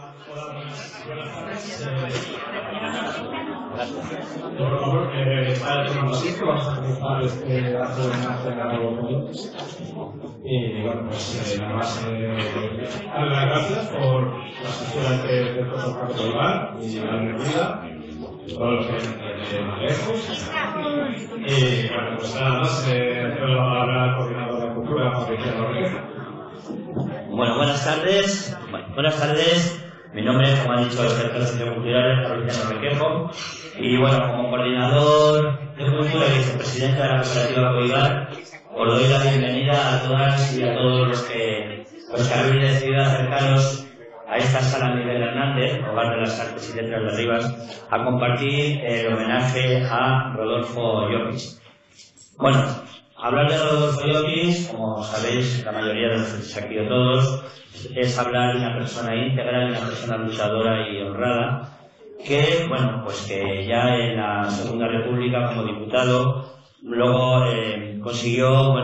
Buenas tardes. Por favor, está el tema sitio, vamos a comenzar este acto de homenaje a los oyentes. Y bueno, pues nada más darle las gracias por la asistencia del profesor Paco Tolvar y la bienvenida. Todos los que vienen de más lejos. Y bueno, pues nada más, cedo a hablar al coordinador de cultura, Patricia Rodríguez. Bueno, buenas tardes. Mi nombre es, como ha dicho el director de Asociación Cultural, Patricia Requejo. Y bueno, como coordinador de cultura y vicepresidente de la cooperativa Coibar, os doy la bienvenida a todas y a todos los que habéis decidido acercaros a esta sala Miguel Hernández, Hogar de las Artes y Letras de Rivas, a compartir el homenaje a Rodolfo Llopis. Bueno, hablar de Rodolfo Llopis, como sabéis la mayoría de los que estáis aquí o todos, es hablar de una persona íntegra, de una persona luchadora y honrada, que, bueno, pues que ya en la Segunda República como diputado, luego consiguió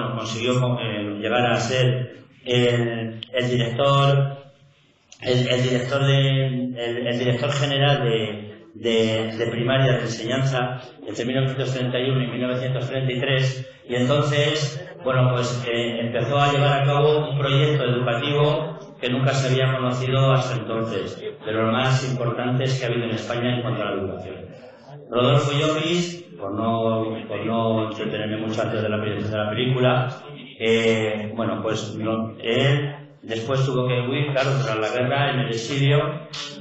llegar a ser el director general de primaria de enseñanza entre 1931 y 1933, y entonces, bueno, pues empezó a llevar a cabo un proyecto educativo que nunca se había conocido hasta entonces, de los más importantes que ha habido en España en cuanto a la educación. Rodolfo Llopis, por no entretenerme mucho antes de la presentación de la película, bueno, pues él después tuvo que huir, claro, tras la guerra, en el exilio,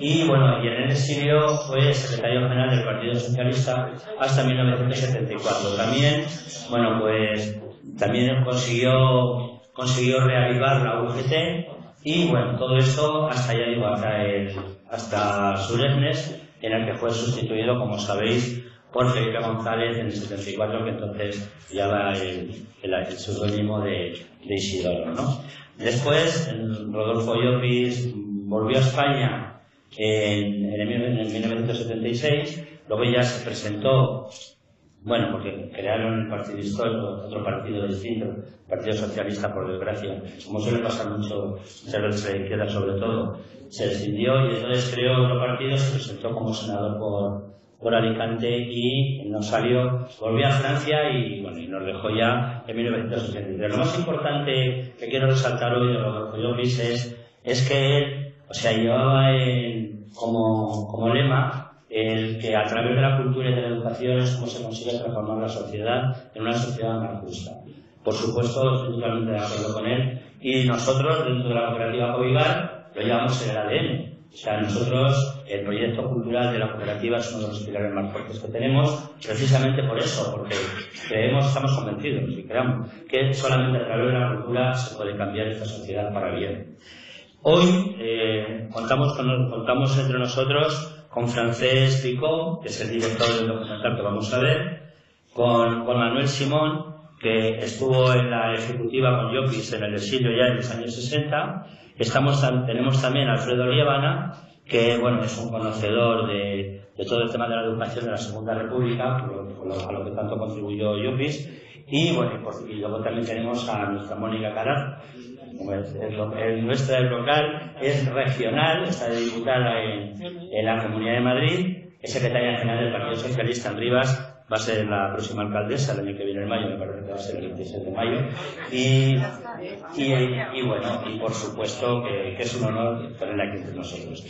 y bueno, y en el exilio fue secretario general del Partido Socialista hasta 1974. También, bueno, pues también consiguió reavivar la UGT, y bueno, todo esto hasta Suresnes, en el que fue sustituido, como sabéis, por Felipe González en el 74, que entonces llevaba el seudónimo de Isidoro, ¿no? Después, Rodolfo Llopis volvió a España en 1976, luego ya se presentó, bueno, porque crearon el partido histórico, otro partido distinto, el Partido Socialista, por desgracia, como suele pasar mucho, muchas veces a la izquierda sobre todo, se escindió y entonces creó otro partido, se presentó como senador por Alicante y nos salió, volvió a Francia y bueno, y nos dejó ya en 1983. Lo más importante que quiero resaltar hoy de Rodolfo Llopis es que él, o sea, llevaba como lema el que a través de la cultura y de la educación es como se consigue transformar la sociedad en una sociedad más justa. Por supuesto, estoy totalmente de acuerdo con él, y nosotros dentro de la cooperativa Coibar lo llevamos en el ADN. O sea, nosotros, el proyecto cultural de la cooperativa es uno de los pilares más fuertes que tenemos, precisamente por eso, porque estamos convencidos y creemos que solamente a través de la cultura se puede cambiar esta sociedad para bien. Hoy contamos entre nosotros con Francesc Picó, que es el director del documental que vamos a ver, con Manuel Simón, que estuvo en la ejecutiva con Llopis en el exilio ya en los años 60. Tenemos también a Alfredo Liébana, que bueno, es un conocedor de todo el tema de la educación de la Segunda República, a lo que tanto contribuyó Llopis. Y bueno, y luego también tenemos a nuestra Mónica Caraz, nuestra del local, es regional, está diputada en la Comunidad de Madrid, es secretaria general del Partido Socialista en Rivas, va a ser la próxima alcaldesa el año que viene en mayo, me parece que va a ser el 26 de mayo, y bueno, y por supuesto que es un honor tenerla aquí entre nosotros.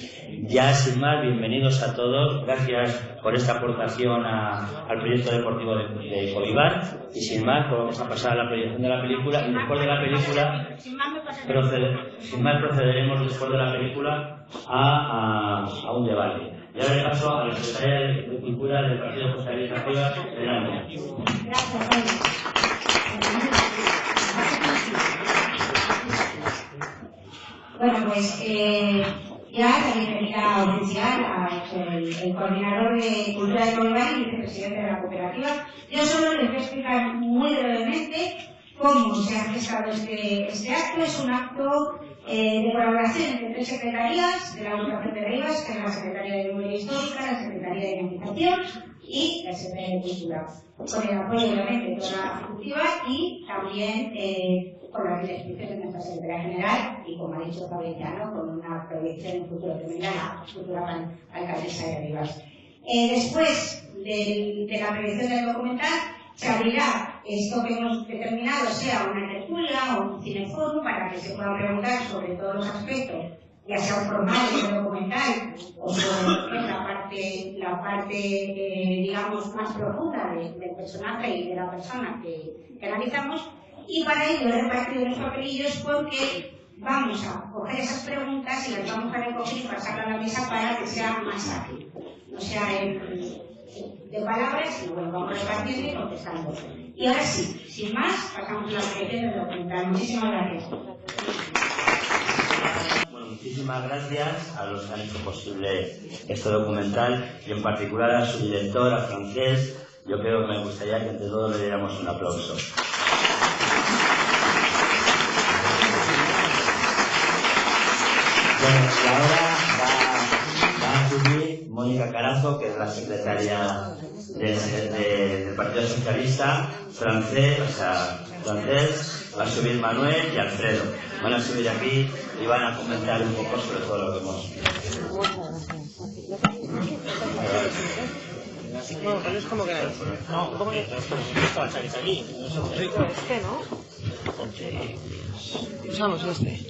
Ya sin más, bienvenidos a todos, gracias por esta aportación al proyecto deportivo de Coibar, y sin más, pues vamos a pasar a la proyección de la película, y después de la película procederemos después de la película a un debate. Y ahora le paso a la secretaria de Cultura del Partido Socialista Rivas, Elena Muñoz. Bueno, pues ya la bienvenida oficial al coordinador de Cultura de Coibar y vicepresidente de la cooperativa. Yo solo les voy a explicar muy brevemente cómo se ha gestado este acto. Es un acto de colaboración entre tres secretarías de la Agrupación de Rivas, que es la Secretaría de Memoria Histórica, la Secretaría de Comunicación y el Secretario de Cultura, con el apoyo obviamente de toda la Ejecutiva y también con las directrices de nuestra Secretaría General y, como ha dicho Fabriciano, con una proyección en futuro tremenda, la futura alcaldesa de Rivas. Después de la proyección del documental, se abrirá esto que hemos determinado, sea una tertulia o un cineforum, para que se pueda preguntar sobre todos los aspectos, ya sea formales del documental o sobre la parte digamos, más profunda del personaje y de la persona que analizamos. Y para ello he repartido los papelillos porque vamos a coger esas preguntas y las vamos a recoger y pasarlas a la mesa para que sea más ágil. No sea de palabras, sino bueno, vamos repartiendo y contestando. Y ahora sí, sin más, pasamos a la proyección del documental. Muchísimas gracias. Bueno, muchísimas gracias a los que han hecho posible este documental y en particular a su director, a Francesc. Yo creo que me gustaría que entre todos le diéramos un aplauso. Bueno, y ahora va a subir Mónica Carazo, que es la secretaria del Partido Socialista, Francesc, va a subir Manuel y Alfredo. Van a subir aquí y van a comentar un poco sobre todo lo que hemos Bueno, pero es como que no, ¿cómo que estaba aquí? Este, ¿no? Usamos este.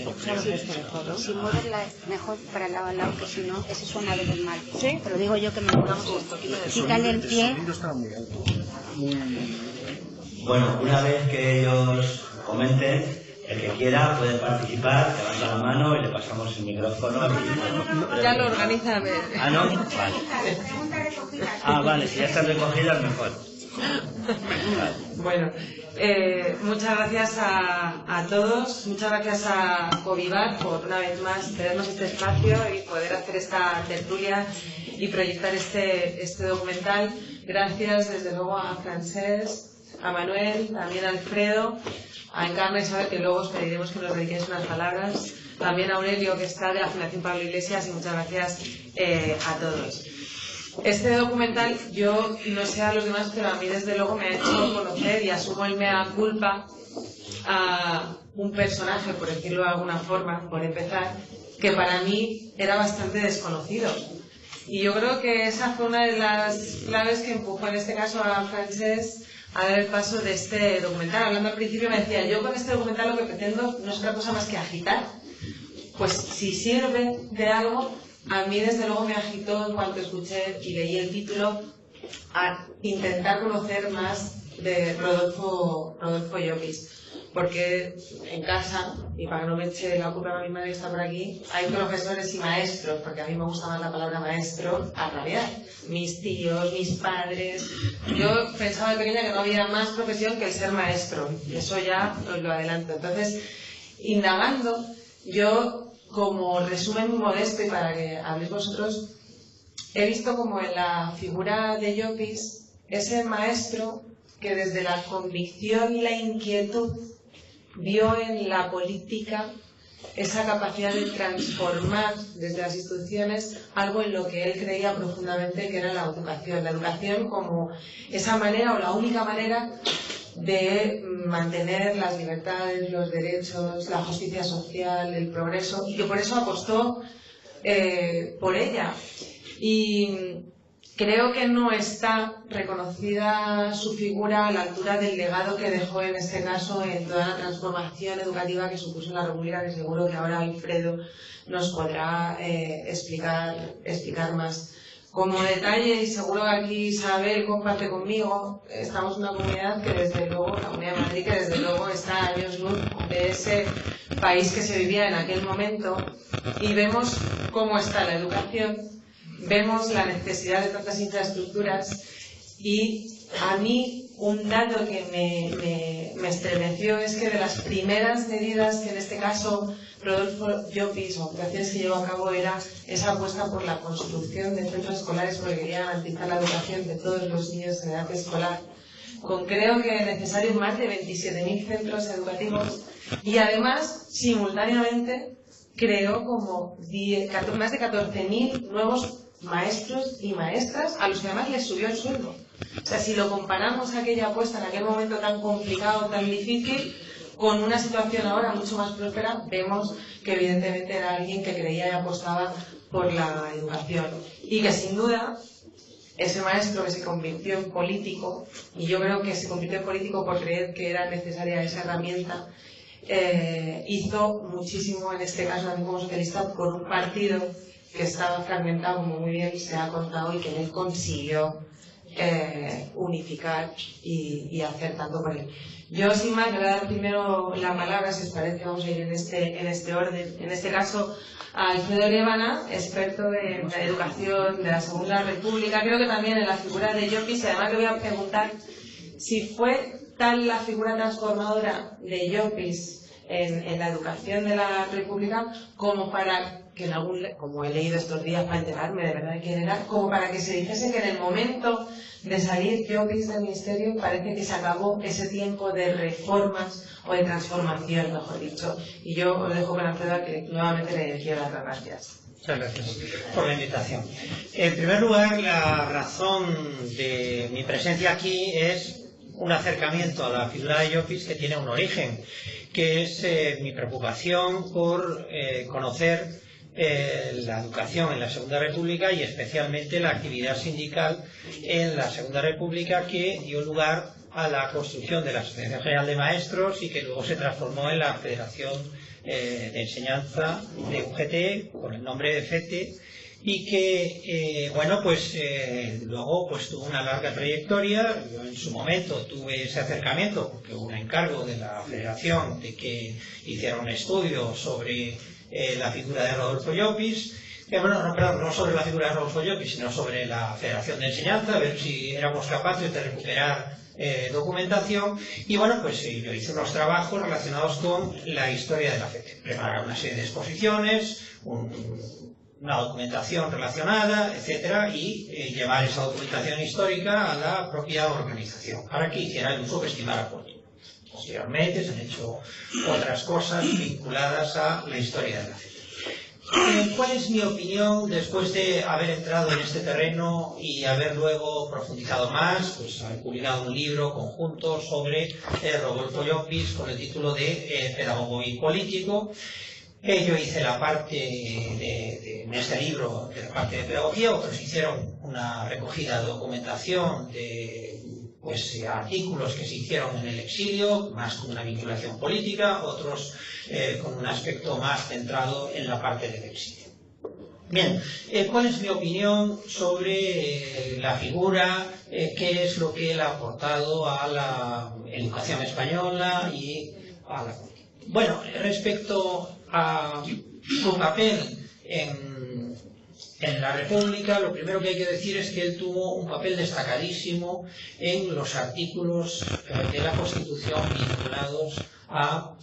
Usamos este mejor, ¿no? Si moverla es mejor para el lado al lado, que si no, ese suena de mal. ¿Sí? Te lo digo yo que me pongamos esto. Quítale el pie. Bueno, una vez que ellos comenten, el que quiera puede participar, levanta la mano y le pasamos el micrófono. Ya lo organiza. Ah, ¿no? Vale. Ah, vale, si ya están recogidas, mejor. Bueno, muchas gracias a todos, muchas gracias a Covivar por una vez más tenernos este espacio y poder hacer esta tertulia y proyectar este documental. Gracias desde luego a Francesc, a Manuel, también a Alfredo, a Encarna y Isabel, que luego os pediremos que nos dediquéis unas palabras, también a Aurelio, que está de la Fundación Pablo Iglesias, y muchas gracias a todos. Este documental, yo no sé a los demás, pero a mí desde luego me ha hecho conocer y asumo el mea culpa a un personaje, por decirlo de alguna forma, por empezar, que para mí era bastante desconocido. Y yo creo que esa fue una de las claves que empujó en este caso a Francesc a dar el paso de este documental. Hablando al principio me decía, yo con este documental lo que pretendo no es otra cosa más que agitar. Pues si sirve de algo, a mí desde luego me agitó en cuanto escuché y leí el título a intentar conocer más de Rodolfo Llopis. Porque en casa, y para que no me eche la culpa a mi madre que está por aquí, hay profesores y maestros, porque a mí me gusta más la palabra maestro, a rabiar. Mis tíos, mis padres. Yo pensaba de pequeña que no había más profesión que el ser maestro, y eso ya os lo adelanto. Entonces, indagando, yo, como resumen muy modesto y para que habléis vosotros, he visto como en la figura de Llopis ese maestro que desde la convicción y la inquietud vio en la política esa capacidad de transformar desde las instituciones algo en lo que él creía profundamente, que era la educación como esa manera o la única manera de mantener las libertades, los derechos, la justicia social, el progreso, y que por eso apostó por ella. Y creo que no está reconocida su figura a la altura del legado que dejó en este caso en toda la transformación educativa que supuso la República, que seguro que ahora Alfredo nos podrá explicar más. Como detalle, y seguro que aquí Isabel comparte conmigo, estamos en una comunidad que desde luego, la Comunidad de Madrid, que desde luego está a años luz de ese país que se vivía en aquel momento, y vemos cómo está la educación, vemos la necesidad de tantas infraestructuras, y a mí un dato que me estremeció es que de las primeras medidas que en este caso Rodolfo Llopis o operaciones que llevó a cabo era esa apuesta por la construcción de centros escolares porque quería garantizar la educación de todos los niños en edad escolar, con creo que necesarios más de 27.000 centros educativos, y además simultáneamente creó como más de 14.000 nuevos maestros y maestras a los que además les subió el sueldo. O sea, si lo comparamos a aquella apuesta en aquel momento tan complicado, tan difícil, con una situación ahora mucho más próspera, vemos que evidentemente era alguien que creía y apostaba por la educación. Y que sin duda, ese maestro que se convirtió en político, y yo creo que se convirtió en político por creer que era necesaria esa herramienta, hizo muchísimo, en este caso también como socialista, por un partido que estaba fragmentado, como muy bien se ha contado, y que él consiguió unificar y hacer tanto por él. Yo, sin más, le voy a dar primero la palabra, si os parece, vamos a ir en este orden. En este caso, a Alfredo Lévana, experto en la educación de la Segunda República, creo que también en la figura de Llopis, y además le voy a preguntar si fue tal la figura transformadora de Llopis en la educación de la República como para que como he leído estos días para enterarme de verdad de quién era, como para que se dijese que en el momento de salir Llopis del ministerio parece que se acabó ese tiempo de reformas o de transformación, mejor dicho. Y yo os dejo con Alfredo, que nuevamente le quiero dar las gracias. Muchas gracias por la invitación. En primer lugar, la razón de mi presencia aquí es un acercamiento a la figura de Llopis que tiene un origen, que es mi preocupación por conocer la educación en la Segunda República y especialmente la actividad sindical en la Segunda República, que dio lugar a la construcción de la Asociación General de Maestros y que luego se transformó en la Federación de Enseñanza de UGT con el nombre de FETE, y que luego pues tuvo una larga trayectoria. Yo en su momento tuve ese acercamiento porque hubo un encargo de la Federación de que hiciera un estudio sobre la figura de Rodolfo Llopis, no sobre la figura de Rodolfo Llopis, sino sobre la Federación de Enseñanza, a ver si éramos capaces de recuperar documentación. Y bueno, pues yo hice unos trabajos relacionados con la historia de la FETE, preparar una serie de exposiciones, una documentación relacionada, etcétera, y llevar esa documentación histórica a la propia organización para que hiciera el uso que estimara oportuno. Posteriormente se han hecho otras cosas vinculadas a la historia de la FETE. ¿Cuál es mi opinión después de haber entrado en este terreno y haber luego profundizado más? Pues haber publicado un libro conjunto sobre Rodolfo Llopis con el título de Pedagogo y Político. Yo hice la parte en este libro de la parte de pedagogía, otros hicieron una recogida de documentación de artículos que se hicieron en el exilio, más con una vinculación política, otros con un aspecto más centrado en la parte del exilio. Bien, ¿cuál es mi opinión sobre la figura? ¿Qué es lo que él ha aportado a la educación española y a la política? Bueno, respecto a su papel en la República, lo primero que hay que decir es que él tuvo un papel destacadísimo en los artículos de la Constitución vinculados a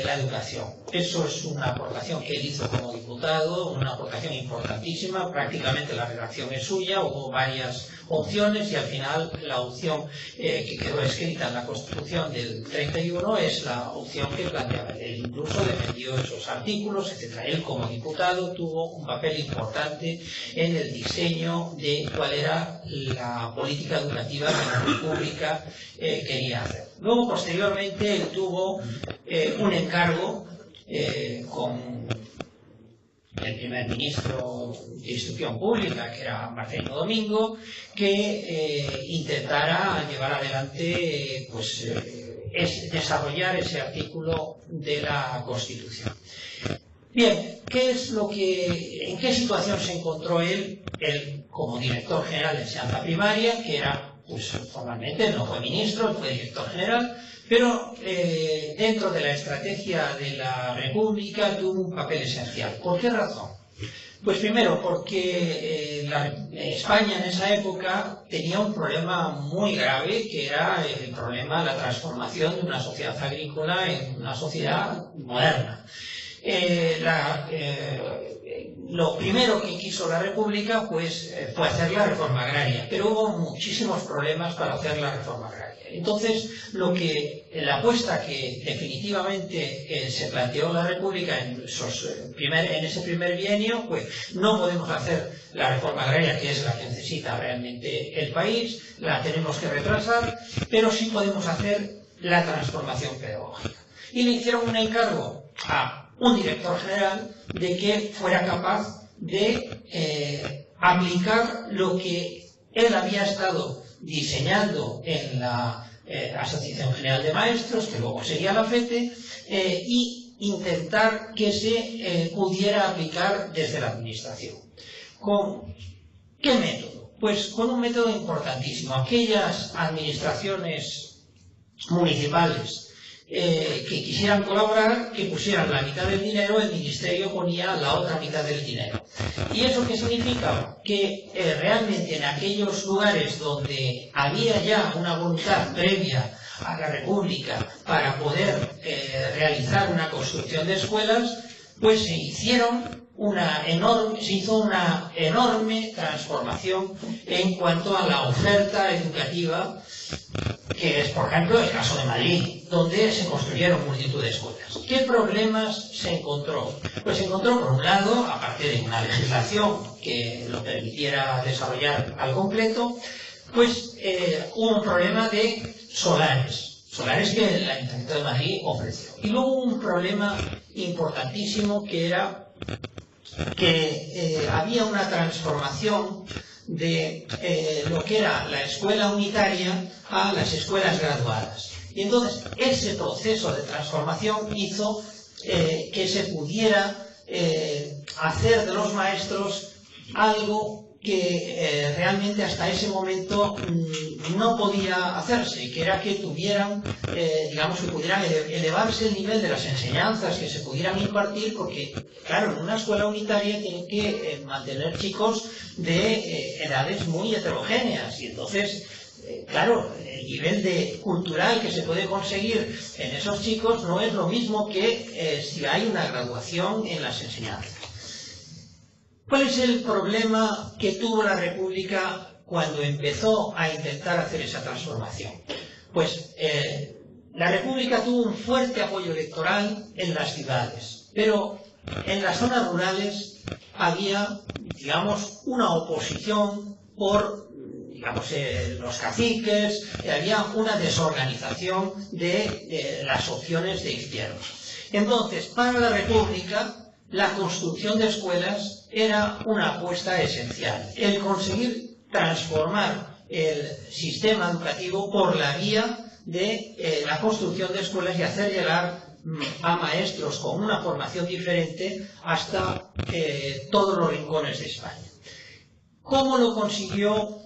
la educación. Eso es una aportación que él hizo como diputado, una aportación importantísima. Prácticamente la redacción es suya, hubo varias opciones y al final la opción que quedó escrita en la Constitución del 31 es la opción que planteaba. Él incluso defendió esos artículos, etc. Él como diputado tuvo un papel importante en el diseño de cuál era la política educativa que la República quería hacer. Luego, posteriormente, él tuvo un encargo con el primer ministro de Instrucción Pública, que era Marcelino Domingo, que intentara llevar adelante, desarrollar ese artículo de la Constitución. Bien, ¿en qué situación se encontró él como director general de enseñanza primaria, que era, formalmente no fue ministro, fue director general, pero dentro de la estrategia de la República tuvo un papel esencial? ¿Por qué razón? Pues primero porque España en esa época tenía un problema muy grave, que era el problema de la transformación de una sociedad agrícola en una sociedad moderna. lo primero que quiso la República pues, fue hacer la reforma agraria, pero hubo muchísimos problemas para hacer la reforma agraria. Entonces, la apuesta que definitivamente se planteó la República en ese primer bienio, pues no podemos hacer la reforma agraria, que es la que necesita realmente el país, la tenemos que retrasar, pero sí podemos hacer la transformación pedagógica. Y le hicieron un encargo a un director general de que fuera capaz de aplicar lo que él había estado diseñando en la Asociación General de Maestros, que luego sería la FETE, y intentar que se pudiera aplicar desde la administración. ¿Con qué método? Pues con un método importantísimo. Aquellas administraciones municipales que quisieran colaborar, que pusieran la mitad del dinero, el ministerio ponía la otra mitad del dinero. ¿Y eso qué significa? Que realmente en aquellos lugares donde había ya una voluntad previa a la República para poder realizar una construcción de escuelas, pues se hizo una enorme transformación en cuanto a la oferta educativa, que es, por ejemplo, el caso de Madrid, donde se construyeron multitud de escuelas. ¿Qué problemas se encontró? Pues se encontró, por un lado, aparte de una legislación que lo permitiera desarrollar al completo, pues hubo un problema de solares que el Ayuntamiento de Madrid ofreció. Y luego un problema importantísimo que era que había una transformación de lo que era la escuela unitaria a las escuelas graduadas. Y entonces ese proceso de transformación hizo que se pudiera hacer de los maestros algo que realmente hasta ese momento no podía hacerse, que era que tuvieran, digamos, que pudieran elevarse el nivel de las enseñanzas que se pudieran impartir, porque, claro, en una escuela unitaria tienen que mantener chicos de edades muy heterogéneas, y entonces, claro, el nivel cultural que se puede conseguir en esos chicos no es lo mismo que si hay una graduación en las enseñanzas. ¿Cuál es el problema que tuvo la República cuando empezó a intentar hacer esa transformación? Pues la República tuvo un fuerte apoyo electoral en las ciudades, pero en las zonas rurales había, digamos, una oposición por, digamos, los caciques, había una desorganización de las opciones de izquierda. Entonces, para la República, la construcción de escuelas era una apuesta esencial. El conseguir transformar el sistema educativo por la vía de la construcción de escuelas y hacer llegar a maestros con una formación diferente hasta todos los rincones de España. ¿Cómo lo consiguió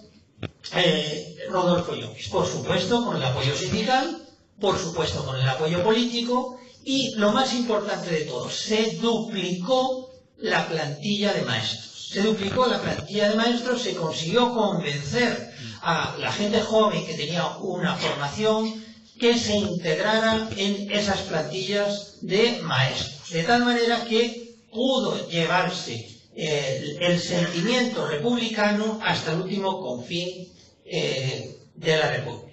Rodolfo Llopis? Por supuesto con el apoyo sindical, por supuesto con el apoyo político, y lo más importante de todo, se duplicó la plantilla de maestros. Se duplicó la plantilla de maestros, se consiguió convencer a la gente joven que tenía una formación que se integrara en esas plantillas de maestros. De tal manera que pudo llevarse el sentimiento republicano hasta el último confín de la República.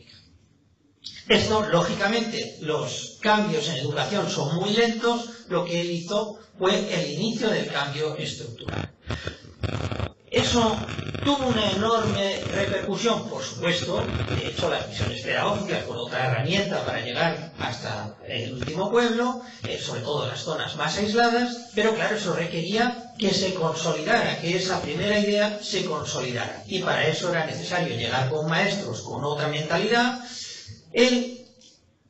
Esto, lógicamente, los cambios en educación son muy lentos, lo que él hizo fue el inicio del cambio estructural. Eso tuvo una enorme repercusión, por supuesto. De hecho, las misiones pedagógicas con otra herramienta para llegar hasta el último pueblo, sobre todo en las zonas más aisladas, pero claro, eso requería que se consolidara, que esa primera idea se consolidara. Y para eso era necesario llegar con maestros con otra mentalidad.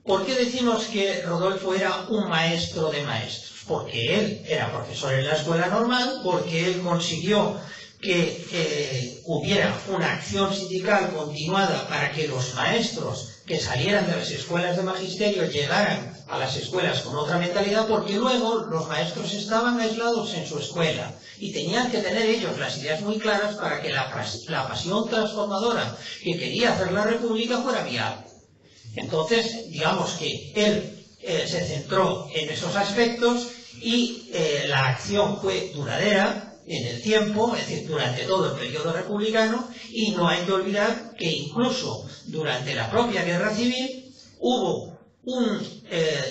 ¿Por qué decimos que Rodolfo era un maestro de maestros? Porque él era profesor en la escuela normal, porque él consiguió que hubiera una acción sindical continuada para que los maestros que salieran de las escuelas de magisterio llegaran a las escuelas con otra mentalidad, porque luego los maestros estaban aislados en su escuela y tenían que tener ellos las ideas muy claras para que la pasión transformadora que quería hacer la República fuera viable. Entonces, digamos que él se centró en esos aspectos y la acción fue duradera, en el tiempo, es decir, durante todo el periodo republicano, y no hay que olvidar que incluso durante la propia Guerra Civil hubo un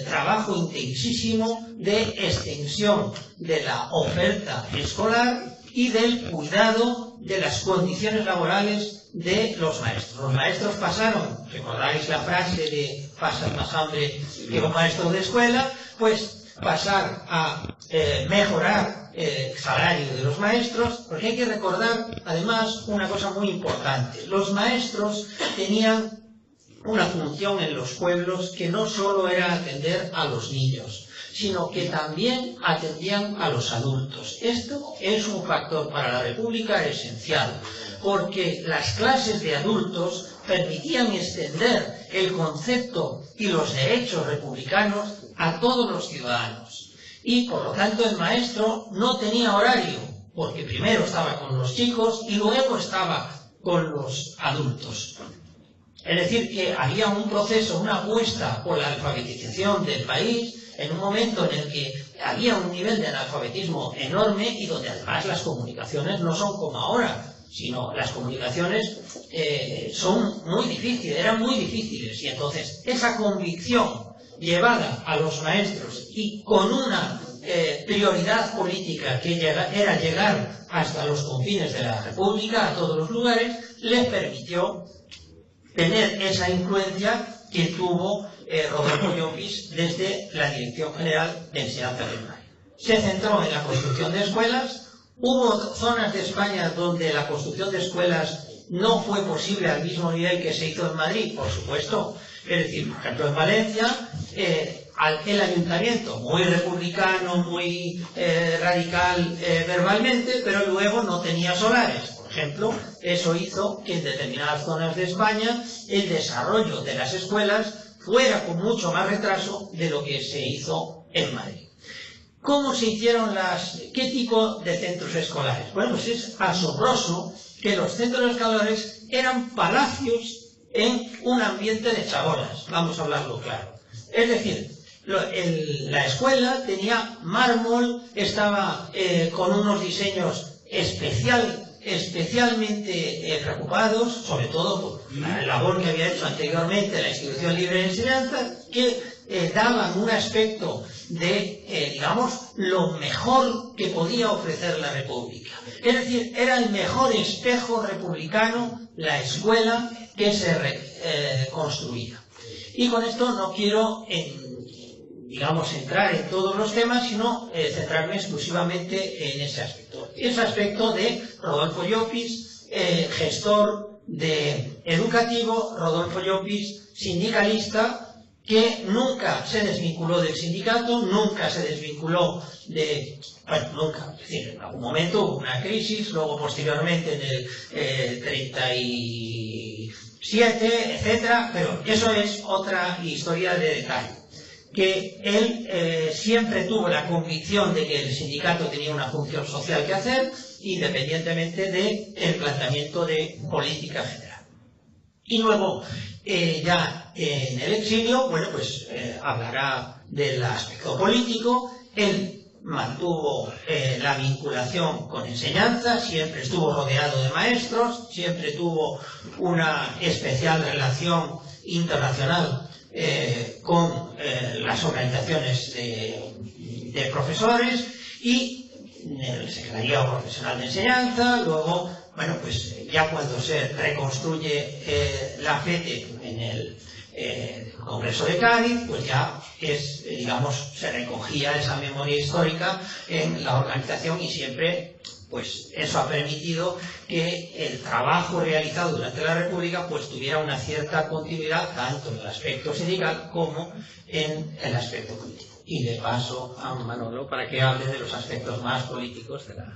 trabajo intensísimo de extensión de la oferta escolar y del cuidado de las condiciones laborales de los maestros. Los maestros pasaron, recordáis la frase de pasan más hambre que un maestro de escuela, pues pasar a mejorar el salario de los maestros, porque hay que recordar además una cosa muy importante. Los maestros tenían una función en los pueblos que no solo era atender a los niños, sino que también atendían a los adultos. Esto es un factor para la República esencial, porque las clases de adultos permitían extender el concepto y los derechos republicanos a todos los ciudadanos. Y por lo tanto el maestro no tenía horario, porque primero estaba con los chicos y luego estaba con los adultos. Es decir, que había un proceso, una apuesta por la alfabetización del país en un momento en el que había un nivel de analfabetismo enorme y donde además las comunicaciones no son como ahora, sino las comunicaciones son muy difíciles, eran muy difíciles. Y entonces esa convicción llevada a los maestros y con una prioridad política que era llegar hasta los confines de la República, a todos los lugares, les permitió tener esa influencia que tuvo Rodolfo Llopis desde la Dirección General de Enseñanza Primaria. Se centró en la construcción de escuelas. Hubo zonas de España donde la construcción de escuelas no fue posible al mismo nivel que se hizo en Madrid, por supuesto. Es decir, por ejemplo, en Valencia, el ayuntamiento, muy republicano, muy radical verbalmente, pero luego no tenía solares. Por ejemplo, eso hizo que en determinadas zonas de España el desarrollo de las escuelas fuera con mucho más retraso de lo que se hizo en Madrid. ¿Cómo se hicieron qué tipo de centros escolares? Bueno, pues es asombroso que los centros escolares eran palacios en un ambiente de chabolas, vamos a hablarlo claro. Es decir, la escuela tenía mármol, estaba con unos diseños especialmente preocupados, sobre todo por la labor que había hecho anteriormente la Institución Libre de Enseñanza, que daban un aspecto de, digamos, lo mejor que podía ofrecer la República. Es decir, era el mejor espejo republicano la escuela que se construía. Y con esto no quiero entrar en todos los temas, sino centrarme exclusivamente en ese aspecto. Ese aspecto de Rodolfo Llopis, gestor educativo, Rodolfo Llopis, sindicalista, que nunca se desvinculó del sindicato, nunca se desvinculó nunca, es decir, en algún momento hubo una crisis, luego posteriormente en el 37, etcétera, pero eso es otra historia de detalle. Que él siempre tuvo la convicción de que el sindicato tenía una función social que hacer, independientemente del planteamiento de política general. Y luego, ya en el exilio, bueno, pues hablará del aspecto político. Él mantuvo la vinculación con enseñanza, siempre estuvo rodeado de maestros, siempre tuvo una especial relación internacional con las organizaciones de profesores y el Secretariado Profesional de Enseñanza. Luego, bueno, pues ya cuando se reconstruye la FETE en el Congreso de Cádiz, pues ya se recogía esa memoria histórica en la organización y siempre, pues eso ha permitido que el trabajo realizado durante la República pues tuviera una cierta continuidad tanto en el aspecto sindical como en el aspecto político. Y le paso a Manolo para que hable de los aspectos más políticos de la...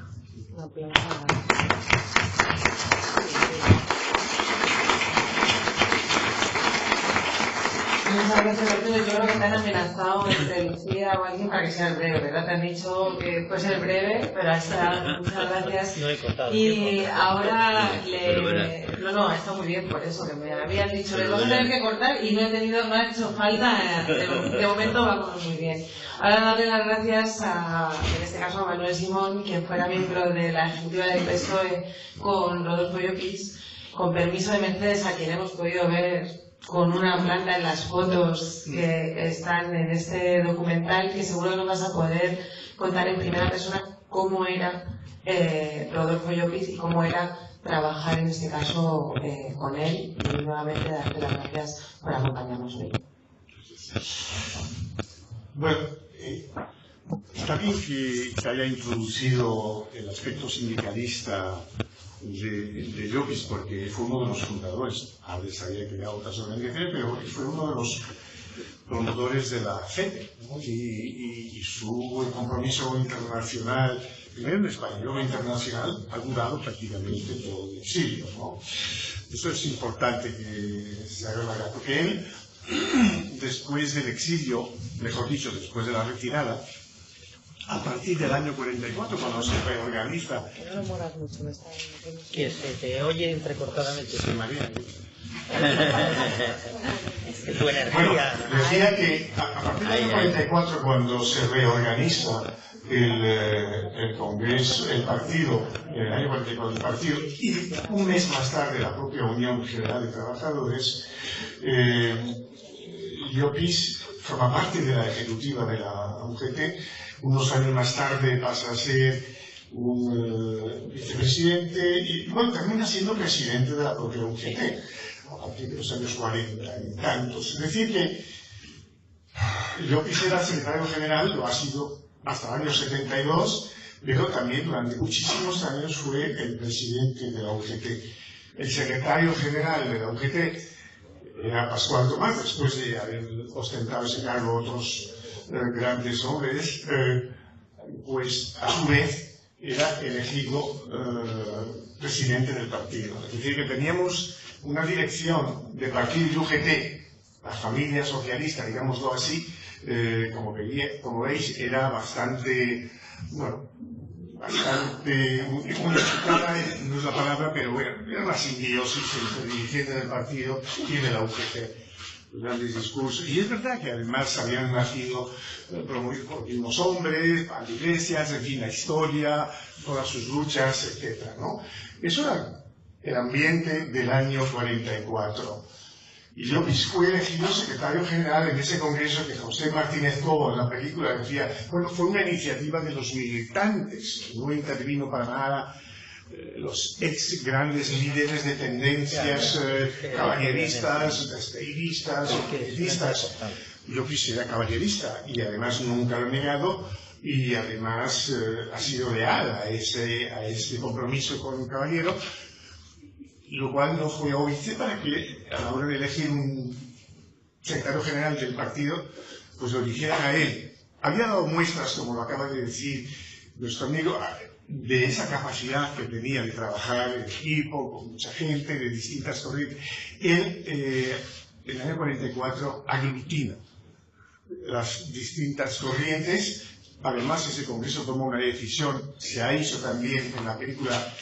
muchas gracias, Arturo. Yo creo que te han amenazado entre Lucía o alguien para que sea breve, ¿verdad? Te han dicho que puede ser breve, pero hasta muchas gracias. No he contado. Y ahora no, está muy bien por eso, que me habían dicho, le vas a tener que cortar y no ha hecho falta, de momento vamos muy bien. Ahora darle las gracias en este caso a Manuel Simón, quien fuera miembro de la ejecutiva del PSOE con Rodolfo Llopis, con permiso de Mercedes, a quien hemos podido ver con una planta en las fotos que están en este documental, que seguro nos vas a poder contar en primera persona cómo era Rodolfo Llopis y cómo era trabajar en este caso con él. Y nuevamente darte las gracias por acompañarnos hoy. Bueno, está bien que haya introducido el aspecto sindicalista de Llopis, porque fue uno de los fundadores. A veces había creado otras organizaciones, pero fue uno de los promotores de la FETE, ¿no? Y su compromiso internacional, primero en España y luego internacional, ha durado prácticamente todo el exilio, ¿no? Eso es importante que se haga la, porque él, después del exilio, mejor dicho, después de la retirada, a partir del año 44, cuando se reorganiza... No moras mucho, me está... Que se te oye entrecortadamente. Sí, María. Tu energía... Bueno, decía que a partir del año 44, cuando se reorganiza el Congreso, el partido, en el año 44 el partido, y un mes más tarde la propia Unión General de Trabajadores, Llopis forma parte de la ejecutiva de la UGT. Unos años más tarde pasa a ser un vicepresidente y bueno, termina siendo presidente de la propia UGT a partir de los años 40 y tantos. Es decir que Llopis era secretario general, lo ha sido hasta el año 72, pero también durante muchísimos años fue el presidente de la UGT. El secretario general de la UGT era Pascual Tomás, después de haber ostentado ese cargo otros grandes hombres, pues a su vez era elegido presidente del partido. Es decir, que teníamos una dirección de partido y UGT, la familia socialista, digámoslo así, como veis, era bastante, bueno, bastante unificada, no es la palabra, pero bueno, era una simbiosis entre el dirigente del partido y de la UGT. Grandes discursos. Y es verdad que además habían nacido promovidos por mismos hombres, Pablo Iglesias, en fin, la historia, todas sus luchas, etc., ¿no? Eso era el ambiente del año 44. Y Llopis fue elegido secretario general en ese congreso que José Martínez Cobo en la película decía, bueno, fue una iniciativa de los militantes, no intervino para nada los ex grandes líderes de tendencias caballeristas, esteiristas, oquetistas. Llopis era caballerista y además nunca lo ha negado y además ha sido leal a ese compromiso con un caballero, lo cual no fue óbice para que a la hora de elegir un secretario general del partido, pues lo eligieran a él. Había dado muestras, como lo acaba de decir nuestro amigo, de esa capacidad que tenía de trabajar en equipo, con mucha gente, de distintas corrientes. Él, en el año 44, aglutina las distintas corrientes. Además, ese congreso tomó una decisión, se ha hecho también en la película,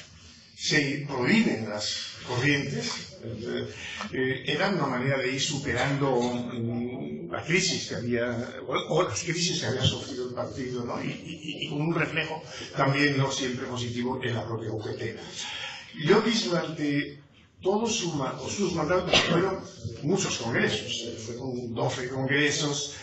se prohíben las corrientes. Era una manera de ir superando la crisis que había, o las crisis que había sufrido el partido, ¿no? Y con un reflejo también no siempre positivo en la propia UGT. Llopis durante todos sus mandatos fueron muchos congresos, fueron 12 congresos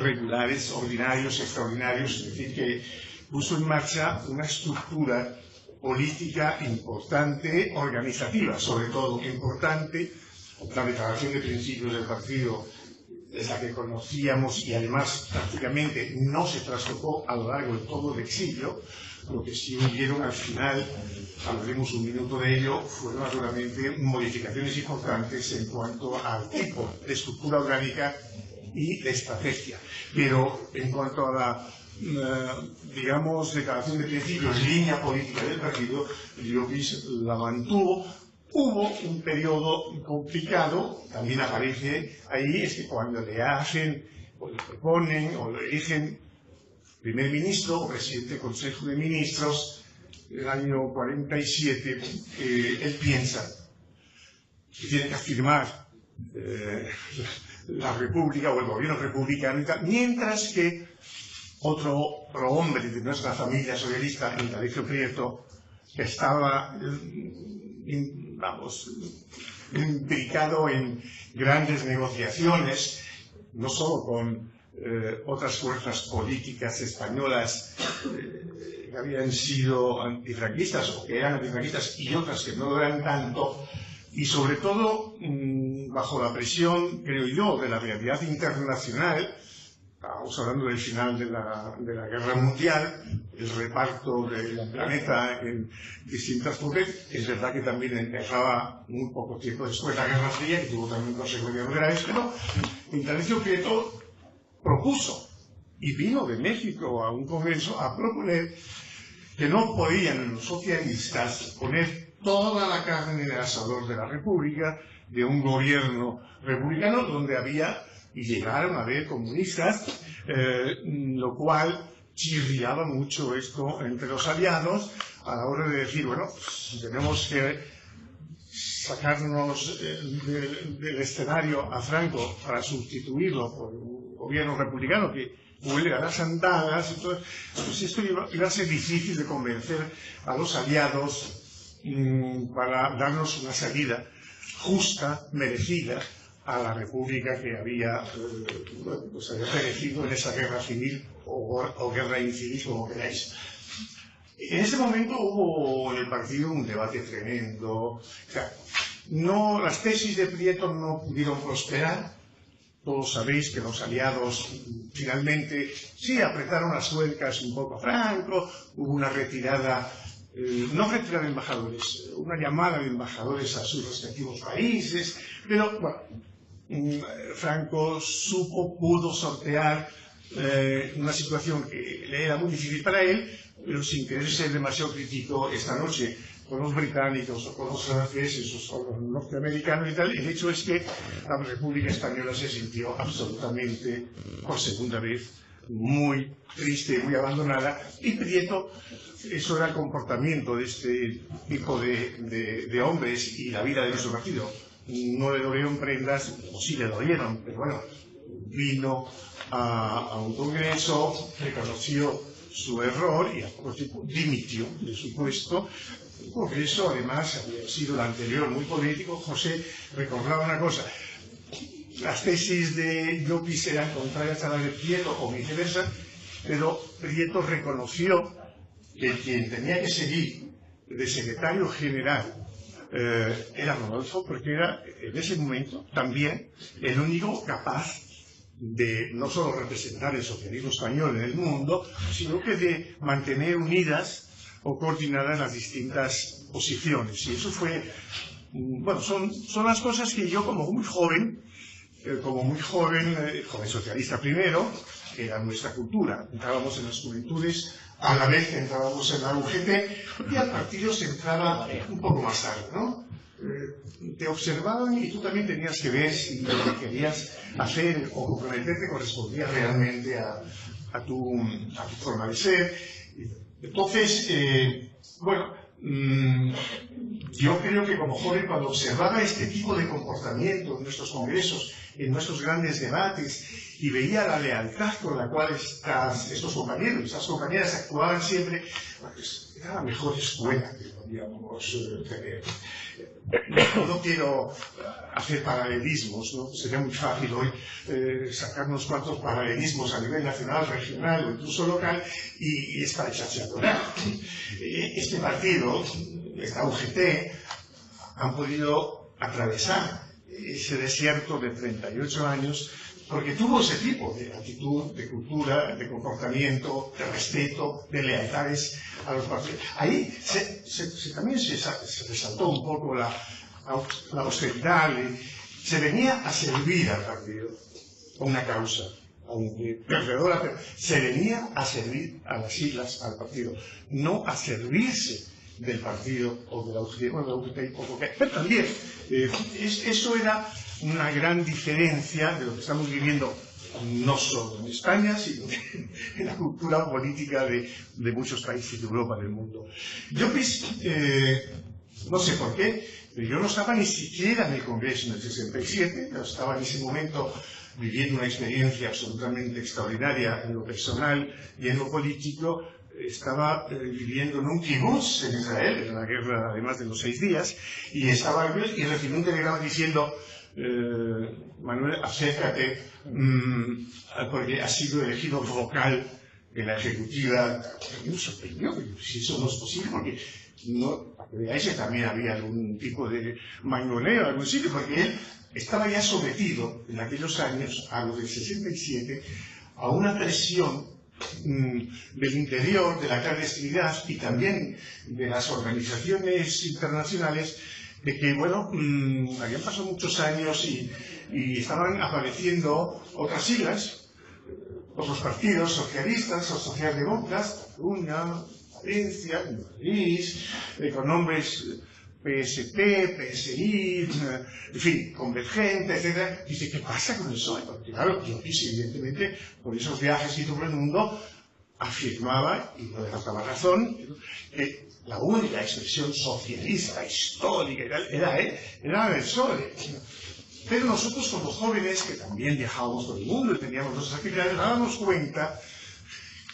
regulares, ordinarios, extraordinarios, es decir, que puso en marcha una estructura política importante, organizativa, sobre todo importante. La declaración de principios del partido es la que conocíamos y además prácticamente no se trastocó a lo largo de todo el exilio. Lo que sí hubieron al final, hablaremos un minuto de ello, fueron naturalmente modificaciones importantes en cuanto al tipo de estructura orgánica y de estrategia. Pero en cuanto a la digamos, declaración de principios, línea política del partido, Llopis la mantuvo Hubo un periodo complicado, también aparece ahí, es que cuando le hacen, o le proponen, o le eligen primer ministro o presidente del Consejo de Ministros, el año 47, él piensa que tiene que afirmar la República o el gobierno republicano y tal, mientras que otro hombre de nuestra familia socialista, Indalecio Prieto, que estaba, implicado en grandes negociaciones, no solo con otras fuerzas políticas españolas que habían sido antifranquistas o que eran antifranquistas y otras que no lo eran tanto, y sobre todo bajo la presión, creo yo, de la realidad internacional. Estamos hablando del final de la Guerra Mundial, el reparto del planeta en distintas potencias. Es verdad que también empezaba muy poco tiempo después la Guerra Fría, que tuvo también consecuencias muy graves, pero Indalecio Prieto propuso, y vino de México a un congreso a proponer que no podían los socialistas poner toda la carne en el asador de la República, de un gobierno republicano donde había y llegaron a ver comunistas, lo cual chirriaba mucho esto entre los aliados a la hora de decir, bueno, tenemos que sacarnos del escenario a Franco para sustituirlo por un gobierno republicano que huele a las andadas. Entonces, pues esto iba a ser difícil de convencer a los aliados para darnos una salida justa, merecida, a la república que había perecido en esa guerra civil o guerra incivil, como queráis. En ese momento hubo en el partido un debate tremendo. O sea, las tesis de Prieto no pudieron prosperar. Todos sabéis que los aliados finalmente sí apretaron las tuercas un poco a Franco, hubo una retirada, no retirada de embajadores, una llamada de embajadores a sus respectivos países, pero bueno, Franco pudo sortear una situación que le era muy difícil para él, pero sin querer ser demasiado crítico esta noche con los británicos o con los franceses o con los norteamericanos y tal. El hecho es que la República Española se sintió absolutamente, por segunda vez, muy triste, muy abandonada, y Prieto, eso era el comportamiento de este tipo de hombres y la vida de nuestro partido. No le dolieron prendas, o sí le dolieron, pero bueno, vino a un congreso, reconoció su error y a poco tiempo dimitió de su puesto. El congreso, además, había sido el anterior muy político. José recordaba una cosa: las tesis de Llopis eran contrarias a las de Prieto o viceversa, pero Prieto reconoció que quien tenía que seguir de secretario general era Rodolfo, porque era en ese momento también el único capaz de no solo representar el socialismo español en el mundo, sino que de mantener unidas o coordinadas las distintas posiciones. Y eso fue, bueno, son las cosas que yo como muy joven socialista primero, que era nuestra cultura, entrábamos en las juventudes, a la vez entrábamos en la UGT, y al partido se entraba un poco más tarde, ¿no? Te observaban y tú también tenías que ver si lo que querías hacer o comprometerte correspondía realmente a tu forma de ser. Entonces, bueno, yo creo que como joven, cuando observaba este tipo de comportamiento en nuestros congresos, en nuestros grandes debates, y veía la lealtad con la cual estos compañeros, estas compañeras actuaban siempre, pues era la mejor escuela que podíamos tener. No quiero hacer paralelismos, ¿no? Sería muy fácil hoy sacar unos cuantos paralelismos a nivel nacional, regional o incluso local, y es para echarse a llorar. Este partido, esta UGT, han podido atravesar ese desierto de 38 años porque tuvo ese tipo de actitud, de cultura, de comportamiento, de respeto, de lealtades a los partidos. Ahí también se resaltó un poco la austeridad, se venía a servir al partido, a una causa, aunque perdedora, pero se venía a servir a las siglas, al partido, no a servirse del partido o de la UGT, bueno, de la UGT hay poco que... Pero también, eso era una gran diferencia de lo que estamos viviendo no solo en España, sino en la cultura política de muchos países de Europa, del mundo. Yo no sé por qué, pero yo no estaba ni siquiera en el Congreso en el 67, yo estaba en ese momento viviendo una experiencia absolutamente extraordinaria en lo personal y en lo político. Estaba viviendo en un kibutz en Israel, en la guerra además de los 6 días, y recibí un telegrama diciendo: Manuel, acércate, porque has sido elegido vocal en la ejecutiva. Me sorprendió, si eso no es posible, porque para que veáis que también había algún tipo de mangoneo en algún sitio, porque él estaba ya sometido en aquellos años, a los del 67, a una presión del interior, de la clandestinidad y también de las organizaciones internacionales, de que, bueno, habían pasado muchos años y estaban apareciendo otras siglas, otros partidos socialistas o socialdemócratas, Cataluña, Valencia, Madrid, con nombres PSP, PSI, en fin, Convergente, etc. Dice, ¿qué pasa con el PSOE? Porque claro, yo evidentemente, por esos viajes y todo el mundo, afirmaba, y no dejaba razón, que la única expresión socialista, histórica, era el PSOE. Pero nosotros como jóvenes, que también viajábamos por el mundo y teníamos nuestras actividades, nos dábamos cuenta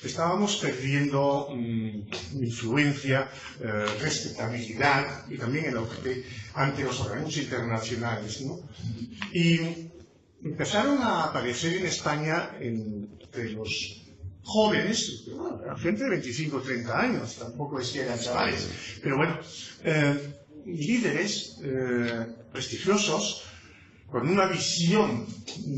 que estábamos perdiendo influencia, respetabilidad y también el objetivo ante los organismos internacionales, ¿no? Y empezaron a aparecer en España entre los jóvenes, bueno, gente de 25 o 30 años, tampoco es que eran chavales, pero bueno, líderes prestigiosos, con una visión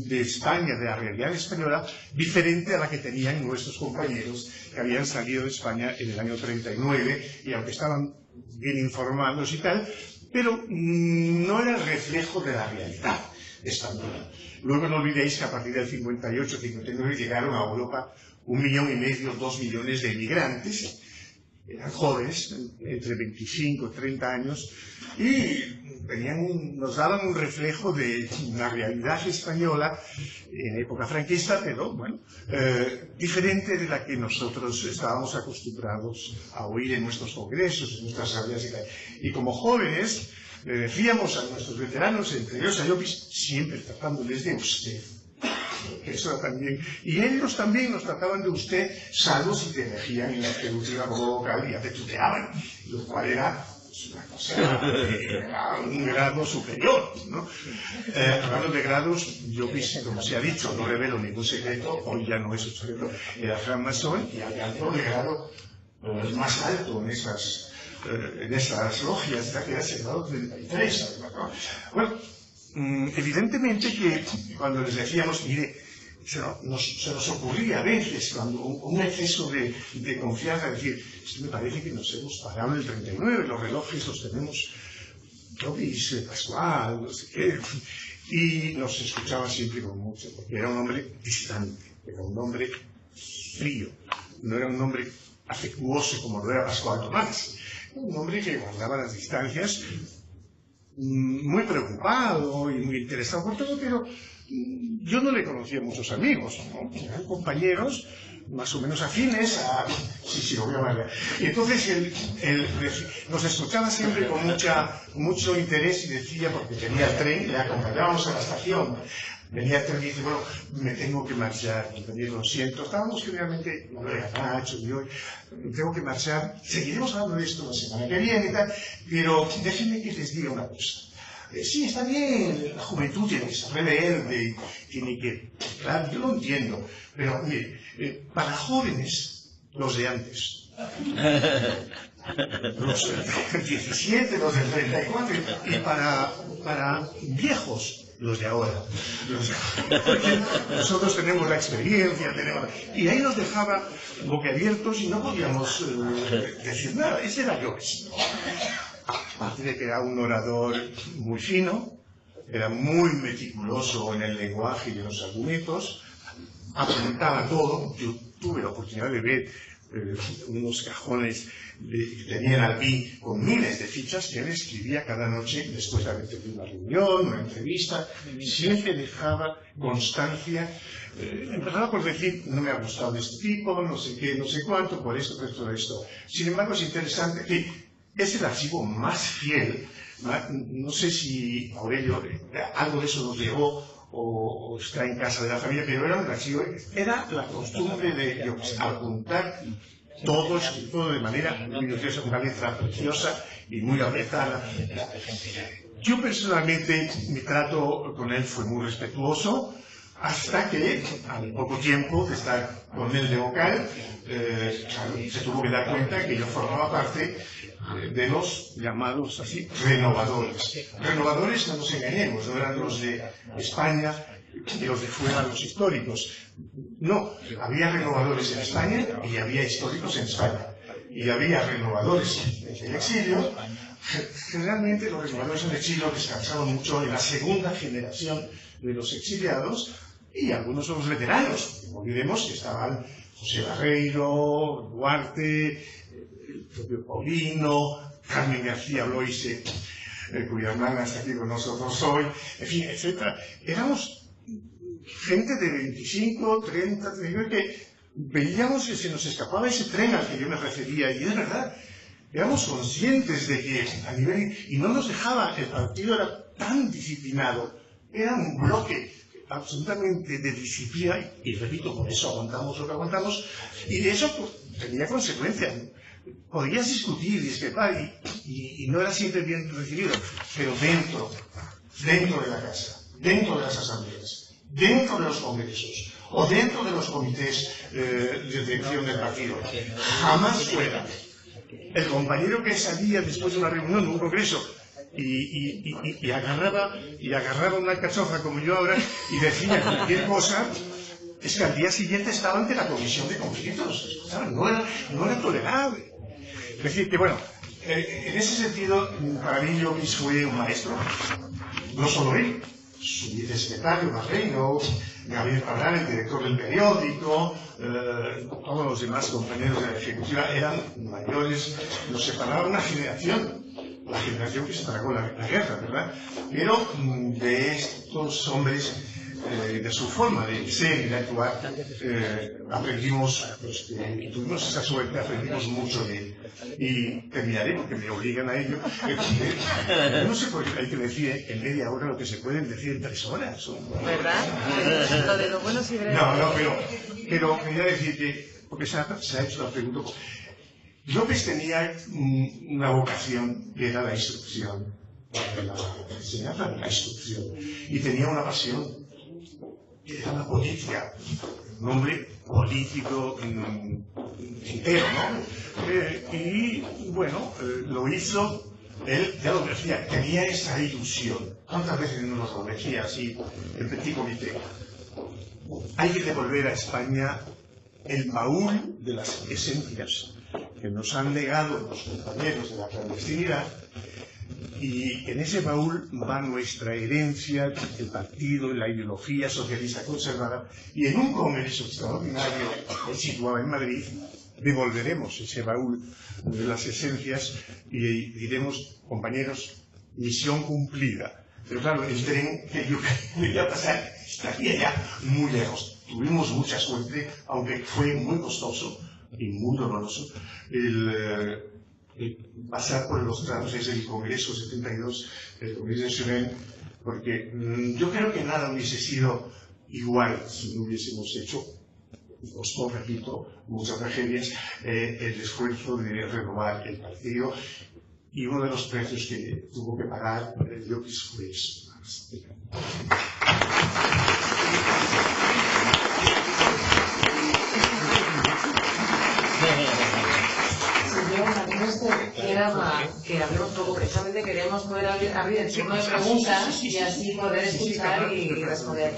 de España, de la realidad española, diferente a la que tenían nuestros compañeros que habían salido de España en el año 39, y aunque estaban bien informados y tal, pero no era el reflejo de la realidad española. Luego no olvidéis que a partir del 58-59 llegaron a Europa 1,5 millones, 2 millones de inmigrantes, eran jóvenes, entre 25 y 30 años, y nos daban un reflejo de la realidad española en época franquista, pero bueno, diferente de la que nosotros estábamos acostumbrados a oír en nuestros congresos, en nuestras asambleas y tal. Y como jóvenes, le decíamos a nuestros veteranos, entre ellos a Llopis, siempre tratándoles de usted. Eso también. Y ellos también nos trataban de usted, salvo si te elegían en la ejecutiva como vocal y ya te tuteaban, lo cual era una cosa, era un grado superior, ¿no? Hablando de grados, yo, como se ha dicho, no revelo ningún secreto, hoy ya no es un secreto, era francmasón y había otro de grado más alto en esas logias, que era el grado 33, ¿no? Bueno, evidentemente que cuando les decíamos, mire, se nos ocurría a veces, cuando un exceso de confianza, decir, esto me parece que nos hemos parado en el 39, los relojes los tenemos, Llopis, Pascual, no sé qué, y nos escuchaba siempre con mucho, porque era un hombre distante, era un hombre frío, no era un hombre afectuoso como lo era Pascual Tomás, era un hombre que guardaba las distancias, muy preocupado y muy interesado por todo, pero yo no le conocía muchos amigos, ¿no? Eran compañeros más o menos afines a... Sí, lo voy a hablar. Y entonces él nos escuchaba siempre con mucho interés y decía, porque tenía el tren, le acompañábamos a la estación, venía el tren y dice, bueno, me tengo que marchar, compañero, lo siento. Estábamos generalmente, Nacho y yo, tengo que marchar, seguiremos hablando de esto la semana que viene y tal, pero déjenme que les diga una cosa. Sí, está bien, la juventud tiene que ser rebelde, tiene que... Claro, yo lo entiendo, pero mire, para jóvenes, los de antes, los del 17, los del 34, y para viejos, los de ahora. Nosotros tenemos la experiencia, y ahí nos dejaba boquiabiertos y no podíamos decir nada. Ese era Llopis. Aparte de que era un orador muy fino, era muy meticuloso en el lenguaje y en los argumentos, apuntaba todo. Yo tuve la oportunidad de ver unos cajones que tenían allí con miles de fichas que él escribía cada noche después de haber tenido una reunión, una entrevista. Siempre dejaba constancia. Empezaba por decir, no me ha gustado de este tipo, no sé qué, no sé cuánto, por esto, por todo esto. Sin embargo, es interesante que es el archivo más fiel. No sé si Aurelio algo de eso nos llegó o está en casa de la familia, pero era un archivo, era la costumbre de apuntar todo escrito de manera muy minuciosa, una letra preciosa y muy apretada. Yo personalmente, mi trato con él fue muy respetuoso, hasta que, al poco tiempo de estar con él de vocal, se tuvo que dar cuenta que yo formaba parte de los llamados así renovadores. Renovadores, no nos engañemos, no eran los de España y los de fuera, los históricos. No, había renovadores en España y había históricos en España. Y había renovadores en el exilio. Generalmente los renovadores en el exilio descansaban mucho en la segunda generación de los exiliados y algunos son los veteranos. No olvidemos que estaban José Barreiro, Duarte, el propio Paulino, Carmen García Bloise, cuya hermana está aquí con nosotros hoy, en fin, etc. Éramos gente de 25, 30, 39 que veíamos que se nos escapaba ese tren al que yo me refería, y es verdad, éramos conscientes de que a nivel... y no nos dejaba, el partido era tan disciplinado, era un bloque absolutamente de disciplina, y repito, por eso aguantamos lo que aguantamos, y de eso pues, tenía consecuencias. Podías discutir, discrepar, y no era siempre bien recibido, pero dentro de la casa, dentro de las asambleas, dentro de los congresos, o dentro de los comités de dirección del partido, jamás fuera. El compañero que salía después de una reunión, de un congreso, y agarraba una alcachofa como yo ahora y decía cualquier cosa, es que al día siguiente estaba ante la comisión de conflictos. No era tolerable. Es decir, que bueno, en ese sentido, para mí Llopis fue un maestro. No solo él, su vicesecretario Barreiro, Gabriel Padrán, el director del periódico, todos los demás compañeros de la ejecutiva eran mayores, nos separaba una generación, la generación que se tragó la guerra, ¿verdad? Pero de estos hombres, de su forma de ser y de actuar, aprendimos, tuvimos esa suerte, aprendimos mucho de él. Y terminaré, porque me obligan a ello. No sé por qué hay que decir en media hora lo que se pueden decir en 3 horas. ¿Verdad? Lo de lo bueno sí breve. No, pero quería decir que, porque se ha hecho la pregunta, Llopis tenía una vocación que era la instrucción, la enseñanza de la instrucción, y tenía una pasión que era la política, un hombre político entero, ¿no? Y bueno, lo hizo, él ya lo decía, tenía esa ilusión. ¿Cuántas veces nos lo decía así el petit comité? Hay que devolver a España el baúl de las esencias que nos han legado los compañeros de la clandestinidad, y en ese baúl va nuestra herencia, el partido, la ideología socialista conservada, y en un congreso extraordinario situado en Madrid devolveremos ese baúl de las esencias y diremos, compañeros, misión cumplida. Pero claro, el tren que yo quería pasar estaría ya muy lejos. Tuvimos mucha suerte, aunque fue muy costoso y muy doloroso el pasar por los tramos desde el Congreso 72, el Congreso de Suren, porque yo creo que nada hubiese sido igual si no hubiésemos hecho, costó, repito, muchas tragedias, el esfuerzo de renovar el partido, y uno de los precios que tuvo que pagar Llopis fue eso. Que hablemos un poco, precisamente queríamos poder abrir el turno de preguntas y así poder escuchar y responder.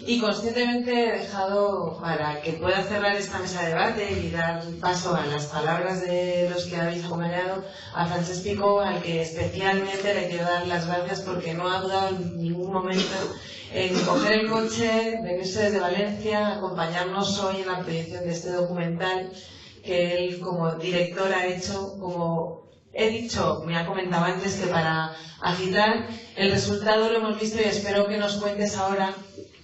Y conscientemente he dejado para que pueda cerrar esta mesa de debate y dar paso a las palabras de los que habéis acompañado a Francesc Picó, al que especialmente le quiero dar las gracias porque no ha dudado en ningún momento en coger el coche, venirse desde Valencia, acompañarnos hoy en la proyección de este documental que él como director ha hecho. Como he dicho, me ha comentado antes que para agitar, el resultado lo hemos visto y espero que nos cuentes ahora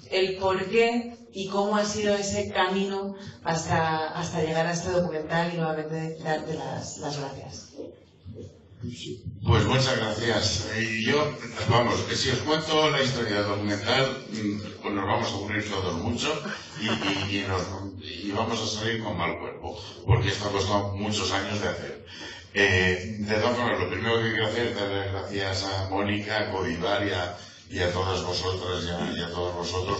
el por qué y cómo ha sido ese camino hasta llegar a este documental, y nuevamente darte las gracias. Pues muchas gracias. Vamos, que si os cuento la historia del documental, pues nos vamos a aburrir todos mucho y vamos a salir con mal cuerpo, porque esto ha costado muchos años de hacer. De todas formas, lo primero que quiero hacer es darle gracias a Mónica, a Codivar y a todas vosotras y a todos vosotros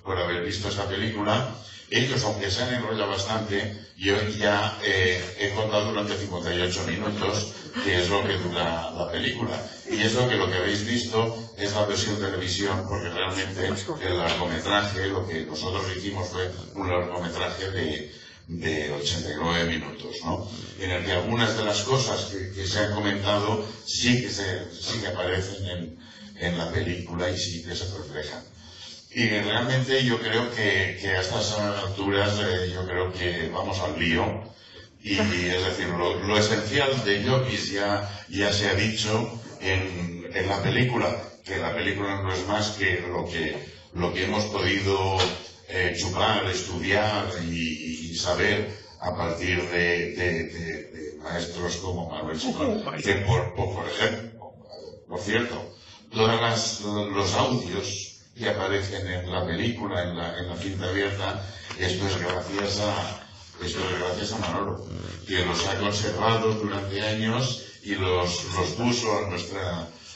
por haber visto esta película. Ellos, aunque se han enrollado bastante, yo ya he contado durante 58 minutos, que es lo que dura la película. Y es lo que habéis visto es la versión televisión, porque realmente el largometraje, lo que nosotros hicimos fue un largometraje de 89 minutos, ¿no? En el que algunas de las cosas que se han comentado sí que aparecen en la película y sí que se reflejan. Y realmente yo creo que a estas alturas yo creo que vamos al lío. Y es decir, lo esencial de Llopis ya se ha dicho en la película, que la película no es más que lo que hemos podido chupar, estudiar y saber a partir de maestros como Manuel Simón, que por ejemplo, por cierto, todos los audios que aparecen en la película, en la cinta abierta, esto es gracias a Manolo, que los ha conservado durante años y los puso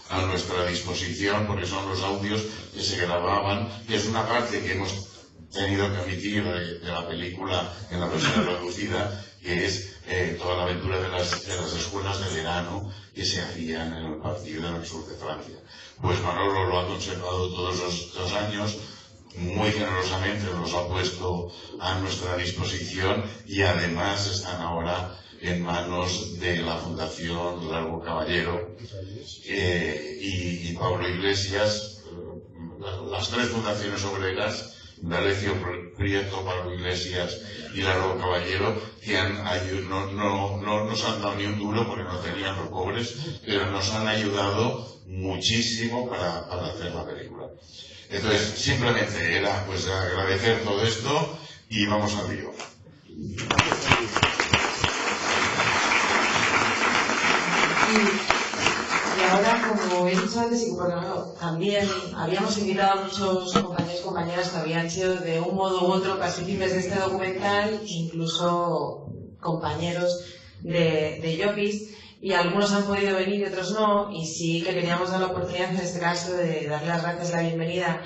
a nuestra disposición, porque son los audios que se grababan, que es una parte que hemos tenido que omitir de la película en la versión reducida, que es toda la aventura de las escuelas de verano que se hacían en el partido en el sur de Francia. Pues Manolo lo ha conservado todos estos años, muy generosamente los ha puesto a nuestra disposición y además están ahora en manos de la Fundación Largo Caballero y Pablo Iglesias, las tres fundaciones obreras, D'Alessio Prieto, Pablo Iglesias y Largo Caballero, que no nos han dado ni un duro porque no tenían los pobres, pero nos han ayudado muchísimo para hacer la película. Entonces, simplemente era pues agradecer todo esto y vamos al lío. Y ahora, como he dicho antes, y porque también habíamos invitado a muchos compañeros y compañeras que habían sido de un modo u otro partícipes de este documental, incluso compañeros de Llopis, y algunos han podido venir y otros no, y sí que queríamos dar la oportunidad en este caso de darle las gracias y la bienvenida.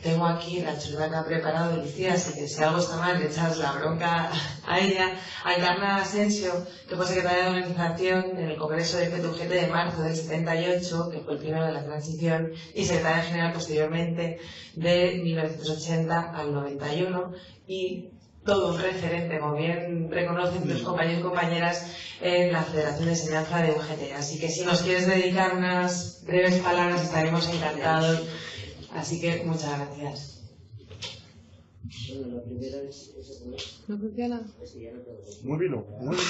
Tengo aquí la chuleta que ha preparado Lucía, así que si algo está mal, le echas la bronca a ella. A Encarna Asensio, que fue secretaria de organización en el Congreso de FETUGT de marzo del 78, que fue el primero de la transición, y secretaria general posteriormente de 1980 al 91, y todo un referente, como bien reconocen tus compañeros y compañeras, en la Federación de Enseñanza de UGT. Así que si nos quieres dedicar unas breves palabras, estaremos encantados. Así que muchas gracias. Bueno, la primera es... ¿No funciona? Muévelo, muévelo y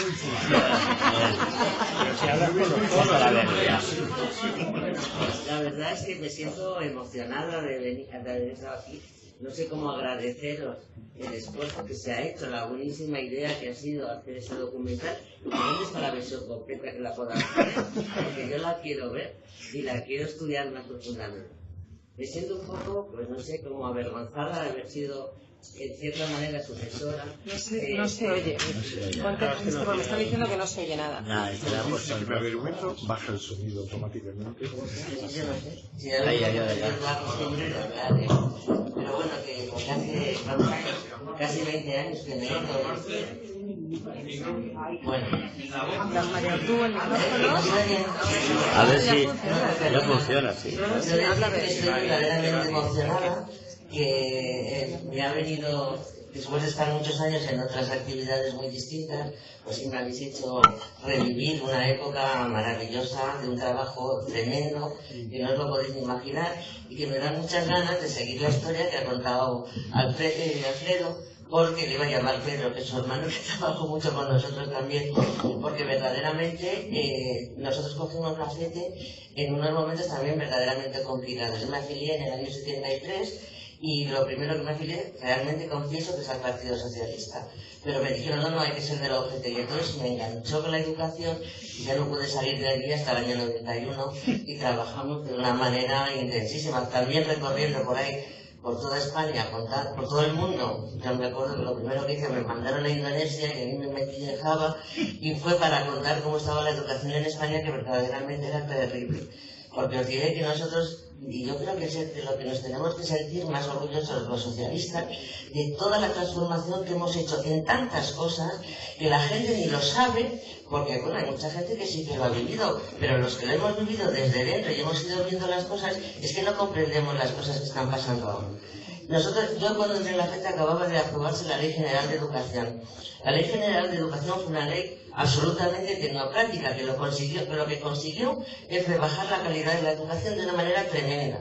La verdad es que me siento emocionada de haber estado aquí. No sé cómo agradeceros el esfuerzo que se ha hecho, la buenísima idea que ha sido hacer este documental. ¿Dónde está la versión completa que la podamos ver? Porque yo la quiero ver y la quiero estudiar más profundamente. Me siento un poco, pues no sé, como avergonzada de haber sido, en cierta manera, sucesora. No se oye. Me están diciendo que no se oye nada. si me avergüenzo, baja el sonido automáticamente. Yo no sé. Si es la costumbre de hablar, pero bueno, que hace casi 20 años que me he todo esto. Bueno, a ver si no funciona así. Estoy verdaderamente emocionada, que me ha venido, después de estar muchos años en otras actividades muy distintas, pues me habéis hecho revivir una época maravillosa de un trabajo tremendo que no os lo podéis imaginar y que me da muchas ganas de seguir la historia que ha contado Alfredo porque le iba a llamar Pedro, que es su hermano, que trabajó mucho con nosotros también, porque verdaderamente nosotros cogimos la FETE en unos momentos también verdaderamente complicados. Yo me afilié en el año 73 y lo primero que me afilié, realmente confieso que es al Partido Socialista. Pero me dijeron, no, hay que ser de la UGT. Y entonces me enganchó con la educación y ya no pude salir de allí hasta el año 91 y trabajamos de una manera intensísima, también recorriendo por ahí, por toda España, por todo el mundo. Yo me acuerdo que lo primero que hice, me mandaron a Indonesia y a mí me metí en Java y fue para contar cómo estaba la educación en España, que verdaderamente era terrible. Porque os diré que nosotros, y yo creo que es de lo que nos tenemos que sentir más orgullosos los socialistas, de toda la transformación que hemos hecho en tantas cosas que la gente ni lo sabe, porque bueno, hay mucha gente que sí que lo ha vivido, pero los que lo hemos vivido desde dentro y hemos ido viendo las cosas, es que no comprendemos las cosas que están pasando ahora. Yo cuando entré en la FETE acababa de aprobarse la Ley General de Educación. La Ley General de Educación fue una ley absolutamente tecnocrática, que lo que consiguió es rebajar la calidad de la educación de una manera tremenda.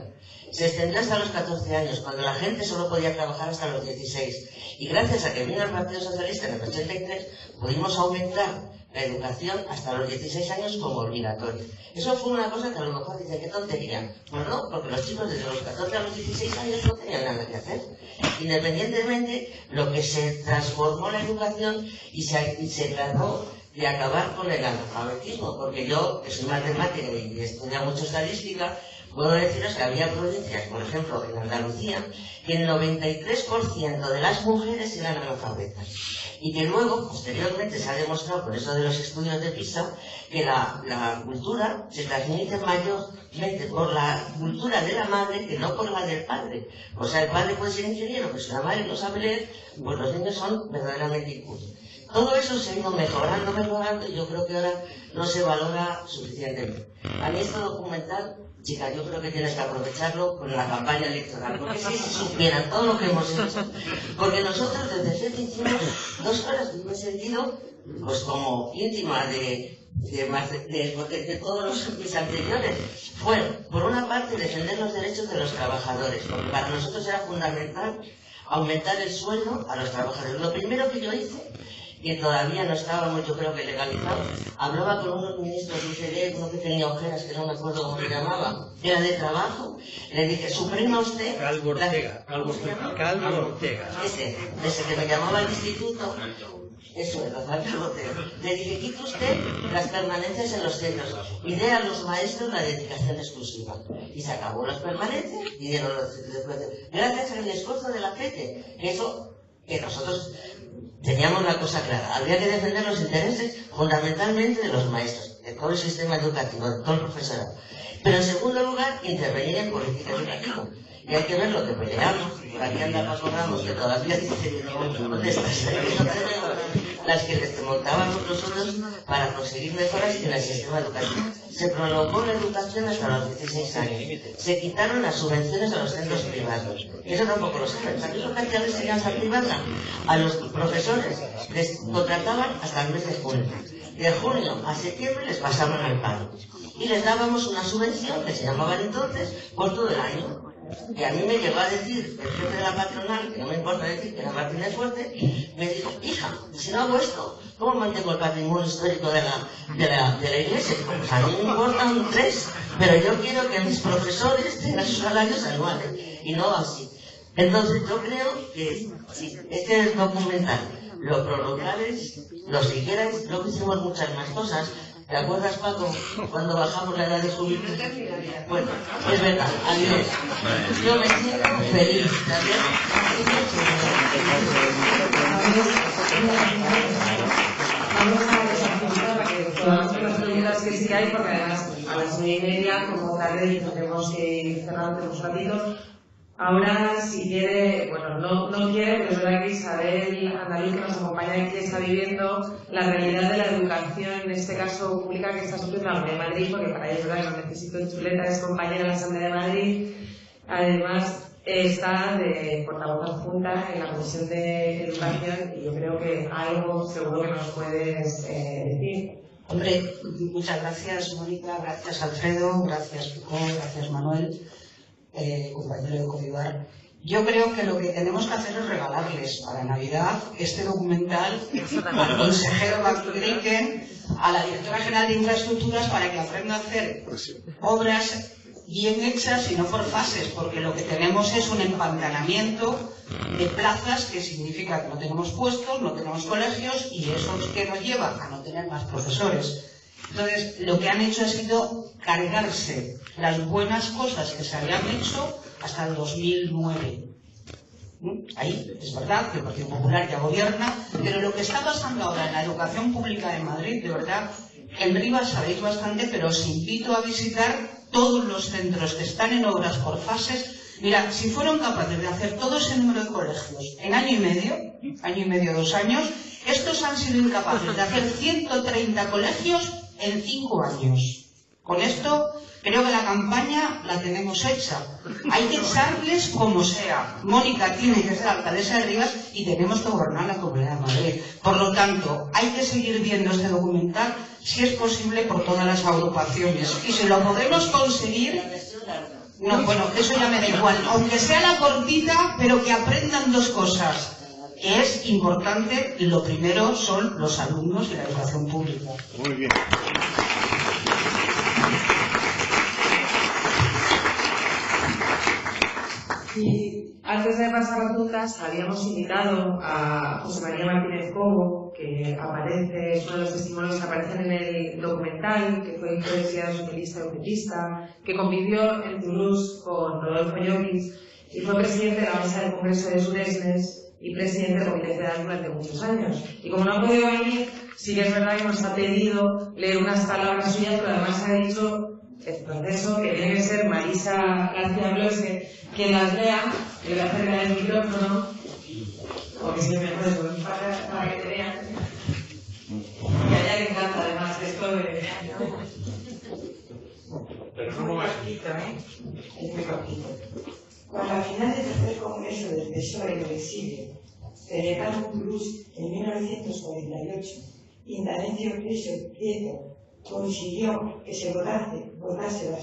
Se extendió hasta los 14 años, cuando la gente solo podía trabajar hasta los 16. Y gracias a que vino el Partido Socialista en el 83, pudimos aumentar la educación hasta los 16 años como obligatoria. Eso fue una cosa que a lo mejor dicen, qué tontería. Pues no, porque los chicos desde los 14 a los 16 años no tenían nada que hacer. Independientemente, lo que se transformó la educación y se trató de acabar con el analfabetismo, porque yo, que soy matemática y estudio mucho estadística, puedo deciros que había provincias, por ejemplo, en Andalucía, que el 93% de las mujeres eran analfabetas. Y que luego, posteriormente, se ha demostrado, por eso de los estudios de PISA, que la cultura se transmite mayormente por la cultura de la madre que no por la del padre. O sea, el padre puede ser ingeniero, pero si la madre no sabe leer, pues los niños son verdaderamente incultos. Todo eso se ha ido mejorando, y yo creo que ahora no se valora suficientemente. A mí este documental, chica, yo creo que tienes que aprovecharlo con la campaña electoral, porque si se supieran todo lo que hemos hecho, porque nosotros desde FETE hicimos dos cosas que me he sentido pues como íntima de todos mis anteriores. Fue, por una parte, defender los derechos de los trabajadores, porque para nosotros era fundamental aumentar el sueldo a los trabajadores. Lo primero que yo hice, que todavía no estábamos, yo creo que legalizados, hablaba con unos ministros de UCD, uno que tenía ojeras, que no me acuerdo cómo se llamaba, era de trabajo, le dije, suprima usted... Calvo Ortega. Ese que me llamaba al instituto, eso es, Calvo Ortega. Le dije, quite usted las permanencias en los centros y dé a los maestros la dedicación exclusiva. Y se acabó las permanencias y dieron los gracias al esfuerzo de la FETE, que nosotros teníamos la cosa clara. Había que defender los intereses fundamentalmente de los maestros, de todo el sistema educativo, de todo el profesorado. Pero en segundo lugar, intervenir en política educativa. Y hay que ver lo que peleamos. Por aquí anda Paco Ramos, que todavía dice, ¿dónde estás? Las que les montábamos nosotros para conseguir mejoras en el sistema educativo. Se prolongó la educación hasta los 16 años. Se quitaron las subvenciones a los centros privados. Eso tampoco lo saben. ¿Sabéis lo que hacía la enseñanza privada? A los profesores les contrataban hasta el mes de junio. De junio a septiembre les pasaban al paro. Y les dábamos una subvención, que se llamaban entonces, por todo el año. Y a mí me llegó a decir el jefe de la patronal, que no me importa decir que era Martínez Fuerte, me dijo, hija, si no hago esto, ¿cómo mantengo el patrimonio histórico de la iglesia? Y pues a mí me importan 3, pero yo quiero que mis profesores tengan sus salarios anuales, y no así. Entonces yo creo que si este documental lo prolongáis, lo siguierais, creo que hicimos muchas más cosas. ¿Te acuerdas, Paco, cuando bajamos la edad de jubilación? Bueno, es verdad, adiós. Yo me siento feliz también. Vamos a desactivar para que podamos hacer las preguntas que sí hay, porque además a las 9:30, como tarde, tenemos que ir cerrando, tenemos un ratito. Ahora, si quiere, bueno, no quiere, pero es verdad que Isabel Andaluz, que nos acompaña aquí, está viviendo la realidad de la educación, en este caso pública, que está sufriendo la Comunidad de Madrid, porque para ella es verdad que lo necesito en chuleta, es compañera de la Asamblea de Madrid. Además, está de portavoz adjunta en la Comisión de Educación y yo creo que algo seguro que nos puedes decir. Hombre, muchas gracias, Mónica, gracias Alfredo, gracias Foucault, gracias Manuel. Compañero de Covivar, Yo creo que lo que tenemos que hacer es regalarles para Navidad este documental al consejero Backriken, a la directora general de infraestructuras, para que aprenda a hacer obras bien hechas y no por fases, porque lo que tenemos es un empantanamiento de plazas, que significa que no tenemos puestos, no tenemos colegios, y eso es que nos lleva a no tener más profesores. Entonces, lo que han hecho ha sido cargarse las buenas cosas que se habían hecho hasta el 2009. Ahí es verdad que el Partido Popular ya gobierna, pero lo que está pasando ahora en la educación pública de Madrid, de verdad, en Rivas sabéis bastante, pero os invito a visitar todos los centros que están en obras por fases. Mira, si fueron capaces de hacer todo ese número de colegios en año y medio, 2 años, estos han sido incapaces de hacer 130 colegios en 5 años. Con esto creo que la campaña la tenemos hecha. Hay que echarles como sea. Mónica tiene que ser alcaldesa de Rivas y tenemos que gobernar la Comunidad de Madrid. Por lo tanto, hay que seguir viendo este documental, si es posible, por todas las agrupaciones. Y si lo podemos conseguir... No, bueno, eso ya me da igual. Aunque sea la cortita, pero que aprendan 2 cosas. Que es importante, lo primero son los alumnos y la educación pública. Muy bien. Y antes de pasar a juntas, habíamos invitado a José María Martínez Cobo, que aparece, es uno de los testimonios que aparecen en el documental, que fue influenciado socialista y ucetista, que convivió en Toulouse con Rodolfo Llopis y fue presidente de la mesa del Congreso de Sudesnes y presidente del Comité Federal durante muchos años. Y como no ha podido venir, sí que es verdad que nos ha pedido leer unas palabras suyas, pero además ha dicho el proceso que tiene que ser Marisa García Blose quien las lea. Le voy a acercar el micrófono, porque si me puedes para que te vean. Y a ella le encanta además esto de... Pero no muy poquito, es muy poquito. Con la final del tercer congreso del PSOE en el exilio, celebrado en Toulouse en 1948, Indalencio Prieto consiguió que se votase la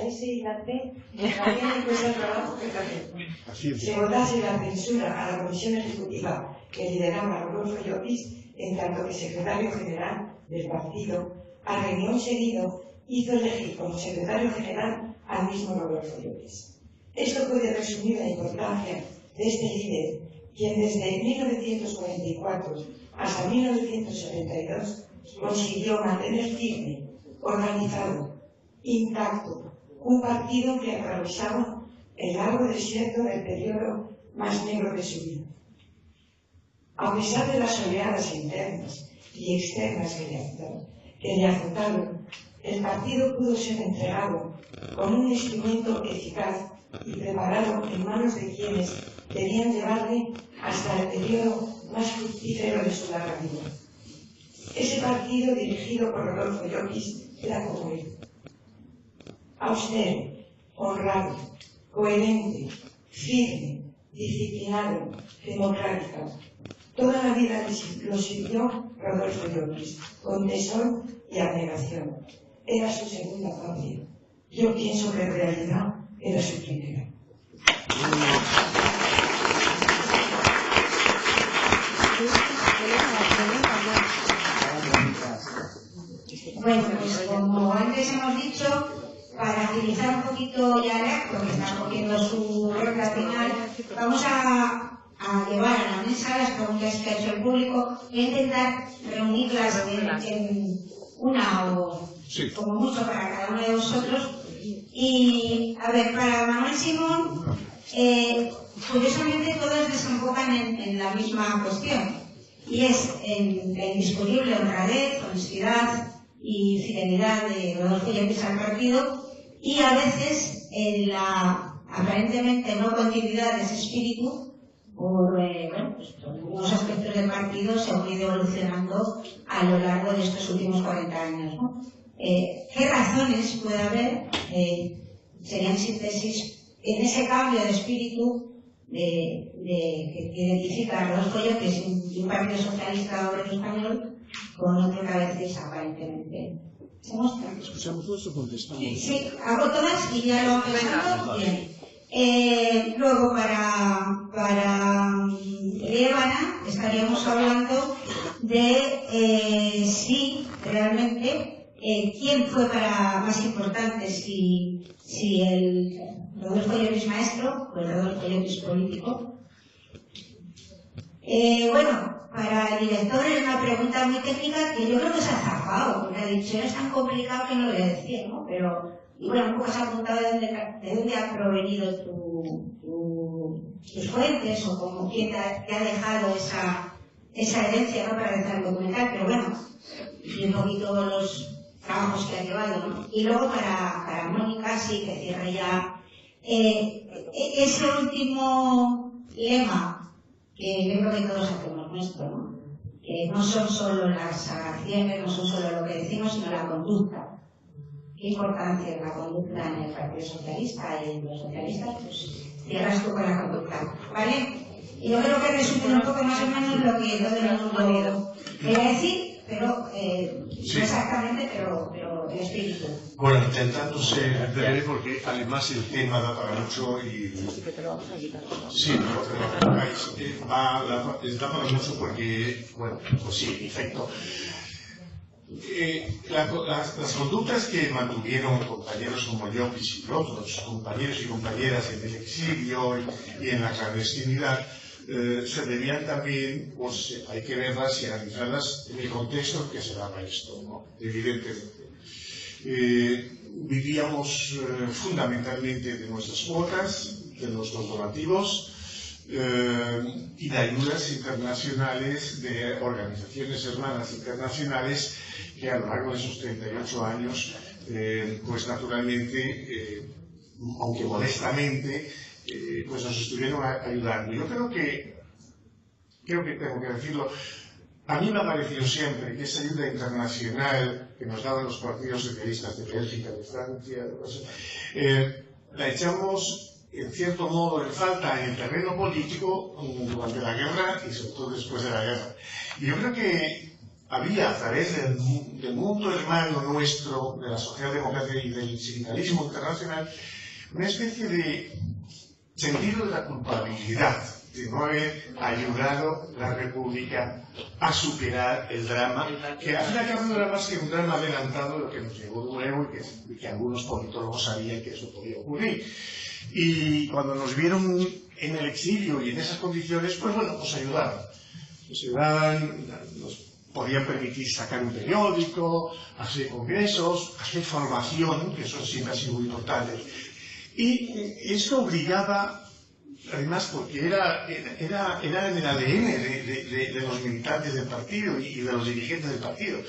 S y la T, también cuesta trabajo que también. Se votase la censura a la Comisión Ejecutiva que lideraba Rodolfo Llopis, en tanto que secretario general del partido, a reunión seguido hizo elegir como secretario general al mismo Rodolfo Llopis. Esto puede resumir la importancia de este líder, quien desde 1944 hasta 1972 consiguió mantener firme, organizado, intacto, un partido que atravesaba el largo desierto del periodo más negro de su vida. A pesar de las oleadas internas y externas que le azotaron, el partido pudo ser entregado con un instrumento eficaz y preparado en manos de quienes debían llevarle hasta el periodo más fructífero de su larga vida. Ese partido, dirigido por Rodolfo Llopis, era como él. Austero, honrado, coherente, firme, disciplinado, democrático. Toda la vida lo sirvió Rodolfo Llopis, con tesón y abnegación. Era su segunda patria. Yo pienso que en realidad era su primera. Bueno, pues como antes hemos dicho, para agilizar un poquito ya el acto, que está cogiendo su recta final, vamos a llevar a la mesa las preguntas que ha hecho el público e intentar reunirlas en una o como mucho para cada uno de vosotros. Y, a ver, para Manuel Simón, curiosamente todos desembocan en la misma cuestión, y es en la indiscutible honradez, honestidad y fidelidad de Rodolfo Llopis al partido, y a veces en la aparentemente no continuidad de ese espíritu por algunos aspectos del partido se han ido evolucionando a lo largo de estos últimos 40 años, ¿no? ¿Qué razones puede haber, serían síntesis, en ese cambio de espíritu que identifica a Rodolfo Llopis de un partido socialista obrero español con otro cabecilla aparentemente? ¿Se muestra? Escuchamos todos o contestamos. Sí, hago todas y ya lo han pensado. Bien. Luego, para Líbana, estaríamos hablando de si realmente quién fue más importante, si el Rodolfo Llopis maestro o el Rodolfo Llopis político. Bueno, para el director es una pregunta muy técnica que yo creo que se ha zafado, porque ha dicho, es tan complicado que no lo voy a decir, ¿no? Pero, y bueno, un poco se ha apuntado de dónde ha provenido tus fuentes o como quién te ha dejado esa herencia, ¿no? Para realizar el documental, pero bueno, y un poquito los trabajos que ha llevado, ¿no? Y luego para Mónica, sí, que cierre ya ese último lema que yo creo que todos hacemos nuestro, ¿no? Que no son solo las acciones, no son solo lo que decimos, sino la conducta. ¿Qué importancia es la conducta en el Partido Socialista y en los socialistas? Pues cierras tú con la conducta, ¿vale? Y yo creo que resume un poco más o menos lo que todo el mundo quería decir, pero sí. No exactamente, pero el espíritu. Bueno, intentando ser breve porque además el tema da para mucho y... Sí, da para mucho porque, bueno, pues sí, en efecto. Las conductas que mantuvieron compañeros como Llopis y otros compañeros y compañeras en el exilio y en la clandestinidad se debían también, pues hay que verlas y analizarlas en el contexto en que se daba esto, ¿no? Evidentemente. Vivíamos fundamentalmente de nuestras cuotas, de nuestros donativos y de ayudas internacionales de organizaciones hermanas internacionales que a lo largo de esos 38 años, pues naturalmente, aunque modestamente, pues nos estuvieron ayudando. Yo creo que tengo que decirlo, a mí me ha parecido siempre que esa ayuda internacional que nos daban los partidos socialistas de Bélgica, de Francia, la echamos en cierto modo en falta en el terreno político durante la guerra y sobre todo después de la guerra. Y yo creo que había a través del mundo hermano nuestro, de la socialdemocracia y del sindicalismo internacional, una especie de sentido de la culpabilidad de no haber ayudado la República a superar el drama, que al fin y al cabo no era más que un drama adelantado de lo que nos llegó luego y que algunos politólogos sabían que eso podía ocurrir. Y cuando nos vieron en el exilio y en esas condiciones, pues bueno, nos ayudaban. Nos ayudaban, nos podían permitir sacar un periódico, hacer congresos, hacer formación, que eso siempre ha sido muy importante. Y esto obligaba, además porque era en el ADN de los militantes del partido y de los dirigentes del partido,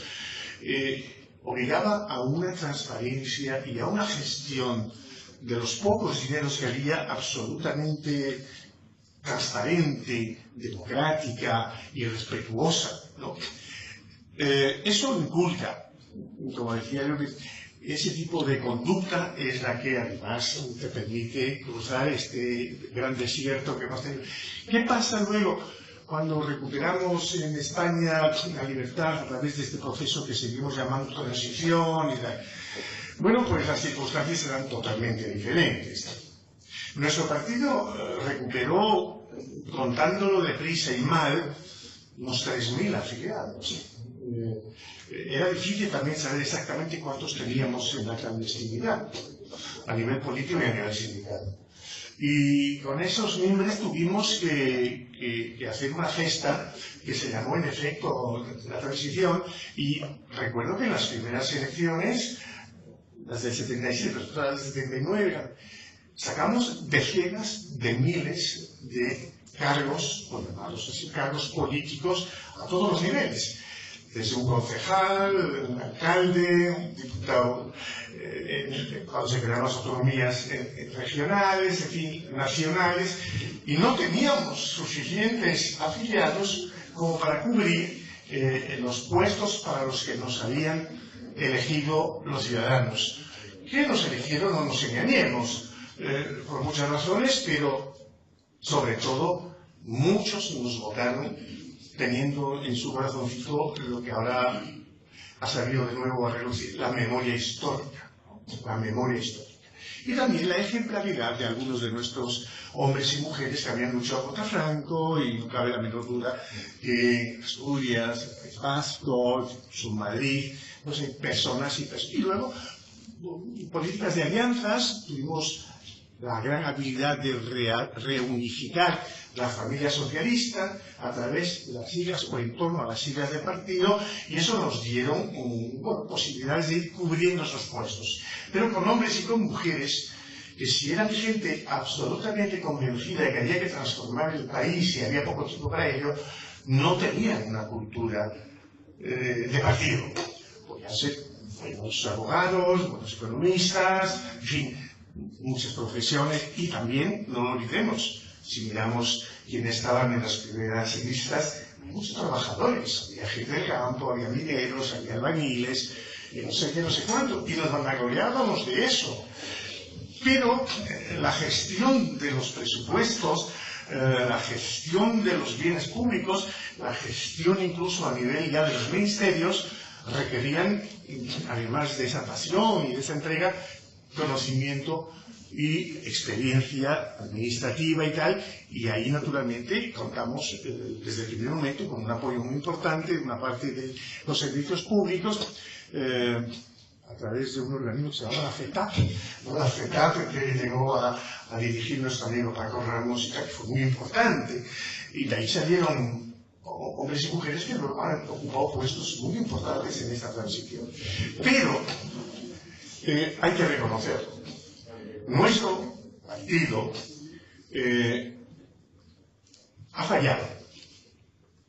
obligaba a una transparencia y a una gestión de los pocos dineros que había absolutamente transparente, democrática y respetuosa, ¿no? Eso inculca, como decía yo, ese tipo de conducta es la que además te permite cruzar este gran desierto que hemos tenido. ¿Qué pasa luego cuando recuperamos en España la libertad a través de este proceso que seguimos llamando transición y tal? Bueno, pues las circunstancias eran totalmente diferentes. Nuestro partido recuperó, contándolo deprisa y mal, unos 3.000 afiliados. Era difícil también saber exactamente cuántos teníamos en la clandestinidad, a nivel político y a nivel sindical. Y con esos miembros tuvimos que hacer una gesta que se llamó en efecto la transición, y recuerdo que en las primeras elecciones, las del 77, pero todas las del 79, sacamos decenas de miles de cargos, bueno, llamados así, cargos políticos a todos los niveles. Desde un concejal, un alcalde, un diputado, cuando se crearon las autonomías regionales, en fin, nacionales, y no teníamos suficientes afiliados como para cubrir los puestos para los que nos habían elegido los ciudadanos. Que nos eligieron, no nos engañemos, por muchas razones, pero sobre todo muchos nos votaron teniendo en su corazoncito lo que ahora ha salido de nuevo a relucir, la memoria histórica. La memoria histórica. y también la ejemplaridad de algunos de nuestros hombres y mujeres que habían luchado contra Franco, y no cabe la menor duda que Asturias, el País Vasco, Madrid, no sé, personas y personas. Y luego, políticas de alianzas, tuvimos la gran habilidad de reunificar la familia socialista a través de las siglas o en torno a las siglas del partido, y eso nos dieron posibilidades de ir cubriendo esos puestos. Pero con hombres y con mujeres que, si eran gente absolutamente convencida de que había que transformar el país y había poco tiempo para ello, no tenían una cultura de partido. Podían ser buenos abogados, buenos economistas, en fin, muchas profesiones, y también, no lo olvidemos, si miramos quienes estaban en las primeras listas, hay muchos trabajadores, había gente del campo, había mineros, había albañiles, no sé qué, no sé cuánto, y nos vanagloriábamos de eso. Pero la gestión de los presupuestos, la gestión de los bienes públicos, la gestión incluso a nivel ya de los ministerios, requerían, además de esa pasión y de esa entrega, conocimiento y experiencia administrativa y tal, y ahí naturalmente contamos desde el primer momento con un apoyo muy importante de una parte de los servicios públicos, a través de un organismo que se llama la FETAP, que llegó a dirigir nuestro amigo Paco Ramos, que fue muy importante, y de ahí salieron hombres y mujeres que luego han ocupado puestos muy importantes en esta transición. Pero hay que reconocer, nuestro partido ha fallado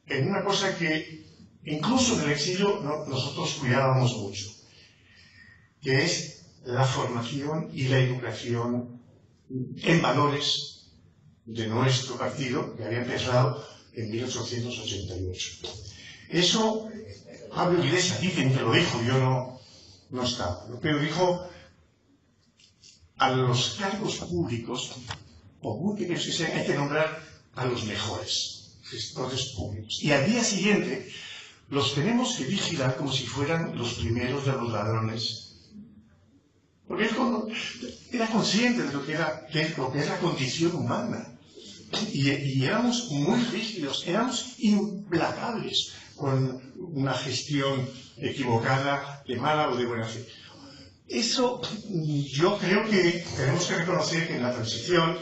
en una cosa que incluso en el exilio nosotros cuidábamos mucho, que es la formación y la educación en valores de nuestro partido, que había empezado en 1888. Eso, Pablo Iglesias, dicen que lo dijo, yo no estaba, pero dijo: a los cargos públicos, por muy pequeños que sean, hay que nombrar a los mejores gestores públicos. Y al día siguiente los tenemos que vigilar como si fueran los primeros de los ladrones. Porque él era consciente de lo que es la condición humana. Y éramos muy rígidos, éramos implacables con una gestión equivocada, de mala o de buena fe. Eso, yo creo que tenemos que reconocer que en la transición,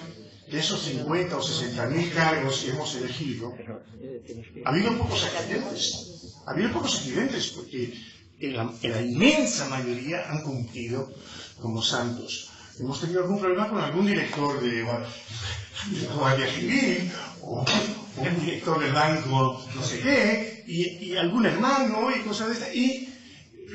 de esos 50 o 60.000 cargos que hemos elegido, ha habido pocos accidentes. Ha habido pocos accidentes porque en la inmensa mayoría han cumplido como santos. Hemos tenido algún problema con algún director de Guardia Civil o un director del banco no sé qué, y algún hermano y cosas de estas. Y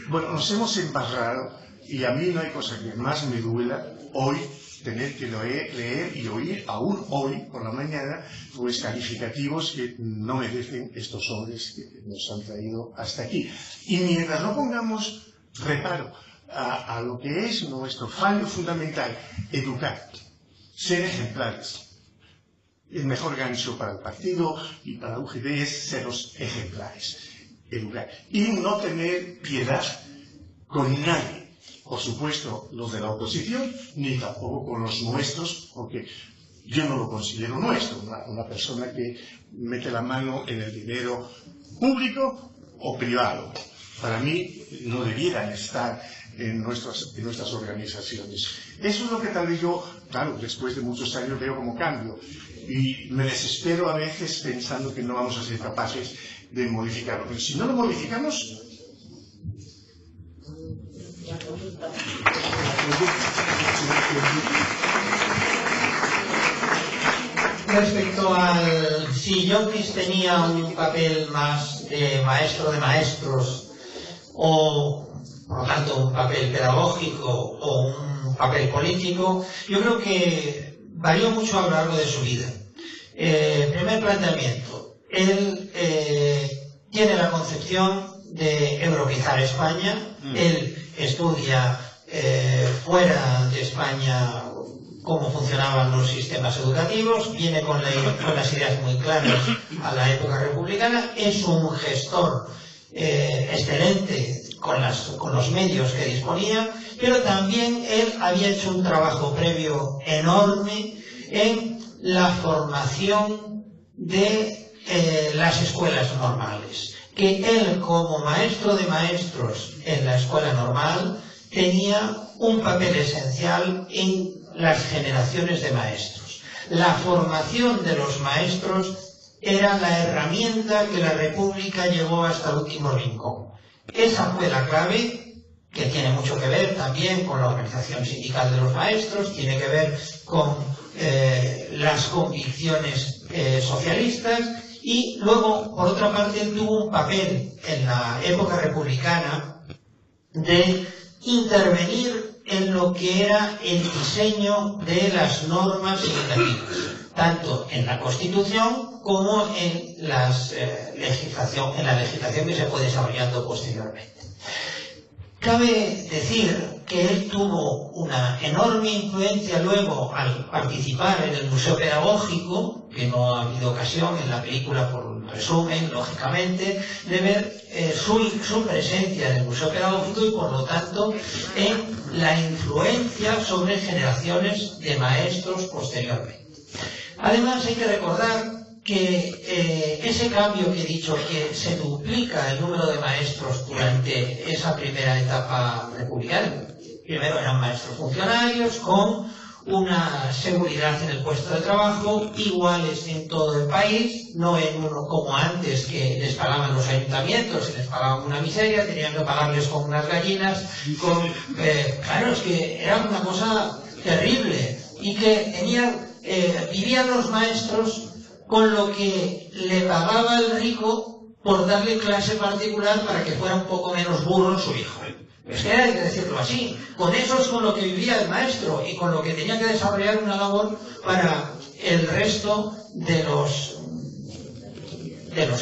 bueno, nos hemos embarrado, y a mí no hay cosa que más me duela hoy tener que leer y oír, aún hoy por la mañana, pues calificativos que no merecen estos hombres que nos han traído hasta aquí. Y mientras no pongamos reparo a lo que es nuestro fallo fundamental, educar, ser ejemplares. El mejor gancho para el partido y para UGT es ser los ejemplares, educar. Y no tener piedad con nadie. Por supuesto, los de la oposición, ni tampoco con los nuestros, porque yo no lo considero nuestro. Una persona que mete la mano en el dinero público o privado, para mí no debieran estar en nuestras organizaciones. Eso es lo que tal vez yo, claro, después de muchos años veo como cambio. Y me desespero a veces pensando que no vamos a ser capaces de modificarlo. Pero si no lo modificamos... Respecto al si Llopis tenía un papel más de maestro de maestros, o por lo tanto un papel pedagógico o un papel político, yo creo que varió mucho a lo largo de su vida. Primer planteamiento, él tiene la concepción de europeizar España, él estudia fuera de España cómo funcionaban los sistemas educativos, viene con las ideas muy claras a la época republicana, es un gestor excelente con los medios que disponía, pero también él había hecho un trabajo previo enorme en la formación de las escuelas normales, que él como maestro de maestros en la escuela normal tenía un papel esencial en las generaciones de maestros. La formación de los maestros era la herramienta que la República llevó hasta el último rincón. Esa fue la clave, que tiene mucho que ver también con la organización sindical de los maestros, tiene que ver con las convicciones socialistas, y luego, por otra parte, tuvo un papel en la época republicana de intervenir en lo que era el diseño de las normas educativas, tanto en la Constitución como en la legislación que se fue desarrollando posteriormente. Cabe decir que él tuvo una enorme influencia luego al participar en el Museo Pedagógico, que no ha habido ocasión en la película, por resumen, lógicamente, de ver su presencia en el Museo Pedagógico y, por lo tanto, en la influencia sobre generaciones de maestros posteriormente. Además, hay que recordar que ese cambio que he dicho, que se duplica el número de maestros durante esa primera etapa republicana. Primero eran maestros funcionarios con una seguridad en el puesto de trabajo, iguales en todo el país, no en uno como antes, que les pagaban los ayuntamientos y les pagaban una miseria, tenían que pagarles con unas gallinas, claro, es que era una cosa terrible, y que vivían los maestros con lo que le pagaba el rico por darle clase particular para que fuera un poco menos burro su hijo. Es que hay que decirlo así. Con eso es con lo que vivía el maestro y con lo que tenía que desarrollar una labor para el resto de los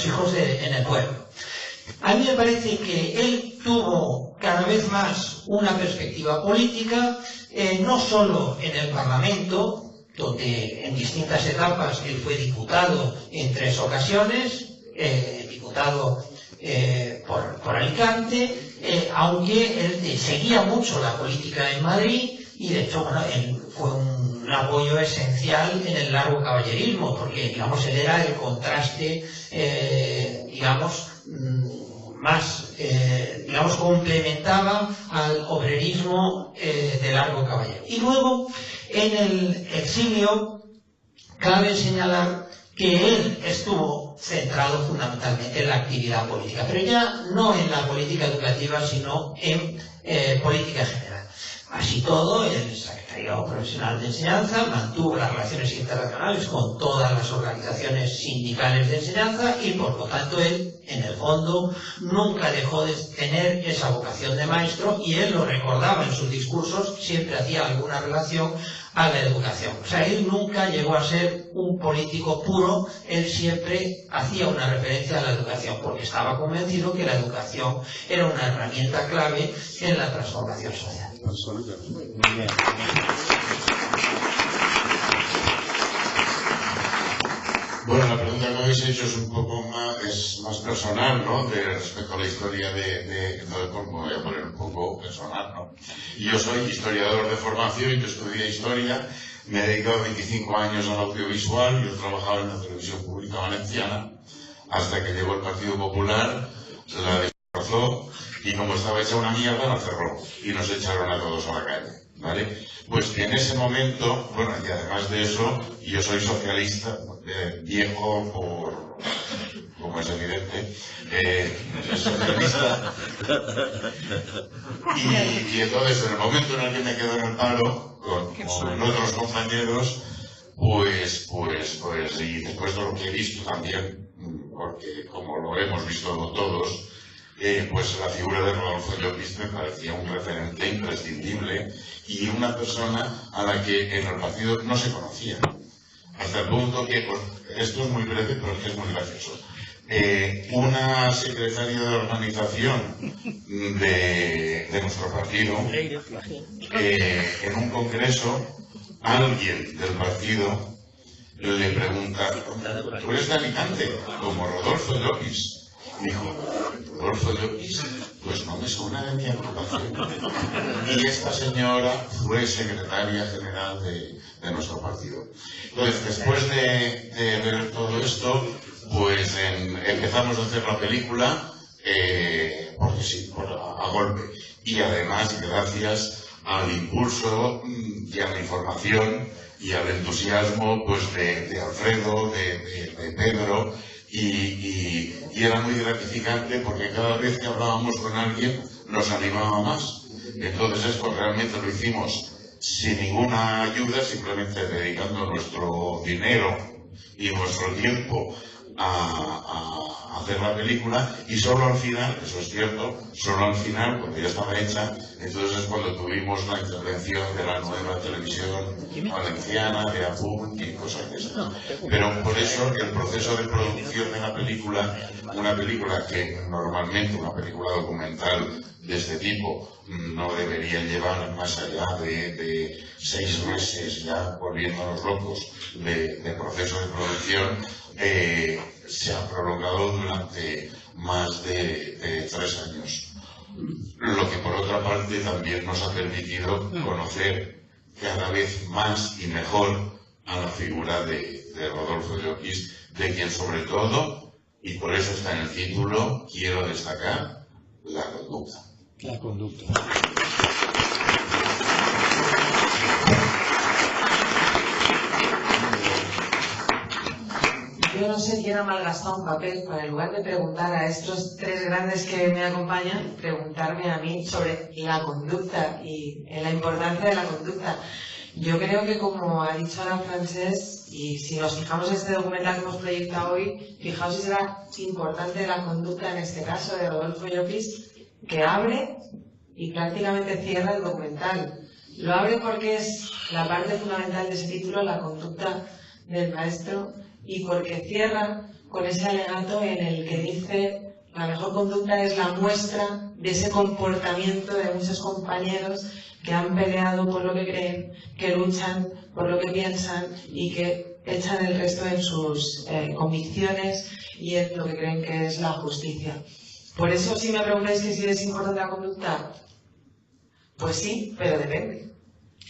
hijos en el pueblo. A mí me parece que él tuvo cada vez más una perspectiva política, no solo en el Parlamento, donde en distintas etapas él fue diputado en 3 ocasiones, diputado por Alicante, aunque él seguía mucho la política en Madrid, y de hecho, bueno, él fue un apoyo esencial en el largo caballerismo, porque, digamos, él era el contraste, complementaba al obrerismo de largo caballero. Y luego, en el exilio, cabe señalar que él estuvo centrado fundamentalmente en la actividad política, pero ya no en la política educativa, sino en política general. Así todo, el secretario profesional de enseñanza mantuvo las relaciones internacionales con todas las organizaciones sindicales de enseñanza y, por lo tanto, él, en el fondo, nunca dejó de tener esa vocación de maestro, y él lo recordaba en sus discursos, siempre hacía alguna relación a la educación. O sea, él nunca llegó a ser un político puro, él siempre hacía una referencia a la educación, porque estaba convencido que la educación era una herramienta clave en la transformación social. Muy bien. Bueno, la pregunta que me habéis hecho es un poco más personal, ¿no? Respecto a la historia entonces, pues, me voy a poner un poco personal, ¿no? Yo soy historiador de formación, yo estudié historia, me he dedicado 25 años al audiovisual, yo trabajaba en la televisión pública valenciana, hasta que llegó el Partido Popular, la destrozó, y como estaba hecha una mierda, la cerró, y nos echaron a todos a la calle, ¿vale? Pues en ese momento, bueno, y además de eso, yo soy socialista, viejo como es evidente, socialista, y entonces en el momento en el que me quedo en el paro, con otros compañeros, pues, y después de lo que he visto también, porque como lo hemos visto todos, pues la figura de Rodolfo Llopis me parecía un referente imprescindible y una persona a la que en el partido no se conocía. Hasta el punto que, pues, esto es muy breve, pero es que es muy gracioso. Una secretaria de organización de nuestro partido, en un congreso, alguien del partido le pregunta: ¿tú eres de Alicante? Como Rodolfo Llopis. Dijo: Rodolfo Llopis, Pues no me suena de mi agrupación. Y esta señora fue secretaria general de nuestro partido. Entonces, después de ver todo esto, pues empezamos a hacer la película, porque sí, a golpe. Y además, gracias al impulso y a la información y al entusiasmo pues de Alfredo, de Pedro, y era muy gratificante porque cada vez que hablábamos con alguien nos animaba más. Entonces esto realmente lo hicimos sin ninguna ayuda, simplemente dedicando nuestro dinero y nuestro tiempo a hacer la película, y solo al final, eso es cierto, solo al final, cuando ya estaba hecha, entonces es cuando tuvimos la intervención de la nueva televisión valenciana, de Apunt y cosas de esas. Pero por eso el proceso de producción de la película, una película que normalmente, una película documental de este tipo, no debería llevar más allá de 6 meses, ya volviéndonos locos, de proceso de producción, se ha prolongado durante más de 3 años. Lo que por otra parte también nos ha permitido conocer cada vez más y mejor a la figura de Rodolfo Llopis, de quien sobre todo, y por eso está en el título, quiero destacar la conducta. La conducta. Yo no sé quién ha malgastado un papel para, en lugar de preguntar a estos 3 grandes que me acompañan, preguntarme a mí sobre la conducta y la importancia de la conducta. Yo creo que, como ha dicho Ana Francés, y si nos fijamos en este documental que hemos proyectado hoy, fijaos si será importante la conducta, en este caso de Rodolfo Llopis, que abre y prácticamente cierra el documental. Lo abre porque es la parte fundamental de ese título, la conducta del maestro, y porque cierra con ese alegato en el que dice: la mejor conducta es la muestra de ese comportamiento de muchos compañeros que han peleado por lo que creen, que luchan por lo que piensan y que echan el resto en sus convicciones y en lo que creen que es la justicia. Por eso, si me preguntáis que si es importante la conducta, pues sí, pero depende.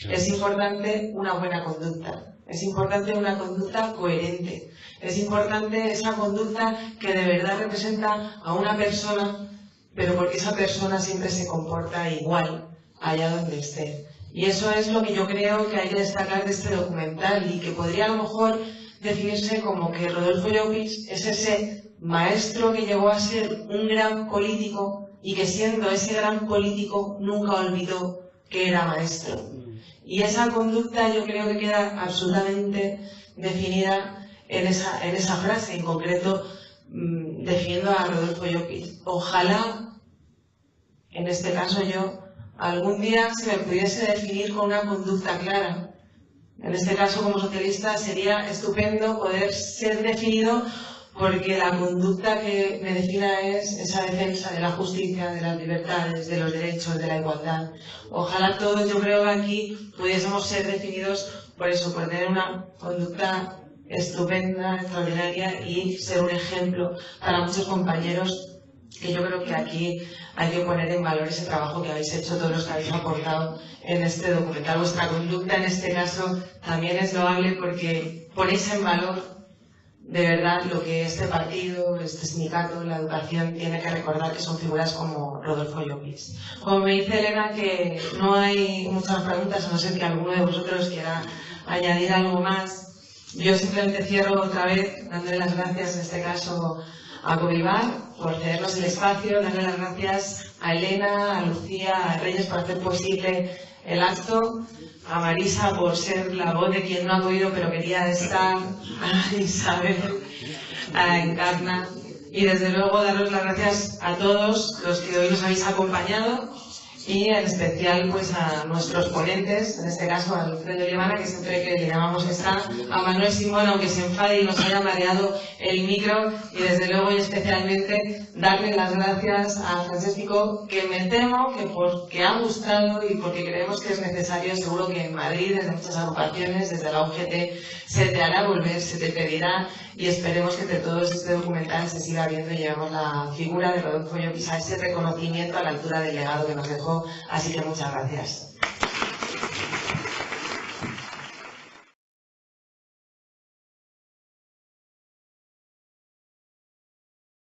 Es importante una buena conducta. Es importante una conducta coherente. Es importante esa conducta que de verdad representa a una persona, pero porque esa persona siempre se comporta igual allá donde esté. Y eso es lo que yo creo que hay que destacar de este documental, y que podría a lo mejor definirse como que Rodolfo Llopis es ese maestro que llegó a ser un gran político y que, siendo ese gran político, nunca olvidó que era maestro. Y esa conducta yo creo que queda absolutamente definida en esa frase, en concreto, definiendo a Rodolfo Llopis. Ojalá, en este caso yo, algún día se me pudiese definir con una conducta clara. En este caso, como socialista, sería estupendo poder ser definido porque la conducta que me defina es esa defensa de la justicia, de las libertades, de los derechos, de la igualdad. Ojalá todos, yo creo que aquí pudiésemos ser definidos por eso, por tener una conducta estupenda, extraordinaria, y ser un ejemplo para muchos compañeros, que yo creo que aquí hay que poner en valor ese trabajo que habéis hecho, todos los que habéis aportado en este documental. Vuestra conducta en este caso también es loable porque ponéis en valor de verdad lo que este partido, este sindicato, la educación tiene que recordar, que son figuras como Rodolfo Llopis. Como me dice Elena que no hay muchas preguntas, a no ser que alguno de vosotros quiera añadir algo más, yo simplemente cierro otra vez dándole las gracias en este caso a Covivar por cedernos el espacio, darle las gracias a Elena, a Lucía, a Reyes por hacer posible el acto, a Marisa por ser la voz de quien no ha podido pero quería estar, a Isabel, a Encarna, y desde luego daros las gracias a todos los que hoy nos habéis acompañado y en especial pues a nuestros ponentes, en este caso a Alfredo Olivana, que siempre que le llamamos está, a Manuel Simón, aunque se enfade y nos haya mareado el micro, y desde luego y especialmente darle las gracias a Francesco, que me temo que porque ha gustado y porque creemos que es necesario, seguro que en Madrid, desde muchas agrupaciones, desde la UGT, se te hará volver, se te pedirá, y esperemos que entre todos este documental se siga viendo y llevemos la figura de Rodolfo Llopis a ese reconocimiento a la altura del legado que nos dejó. Así que muchas gracias.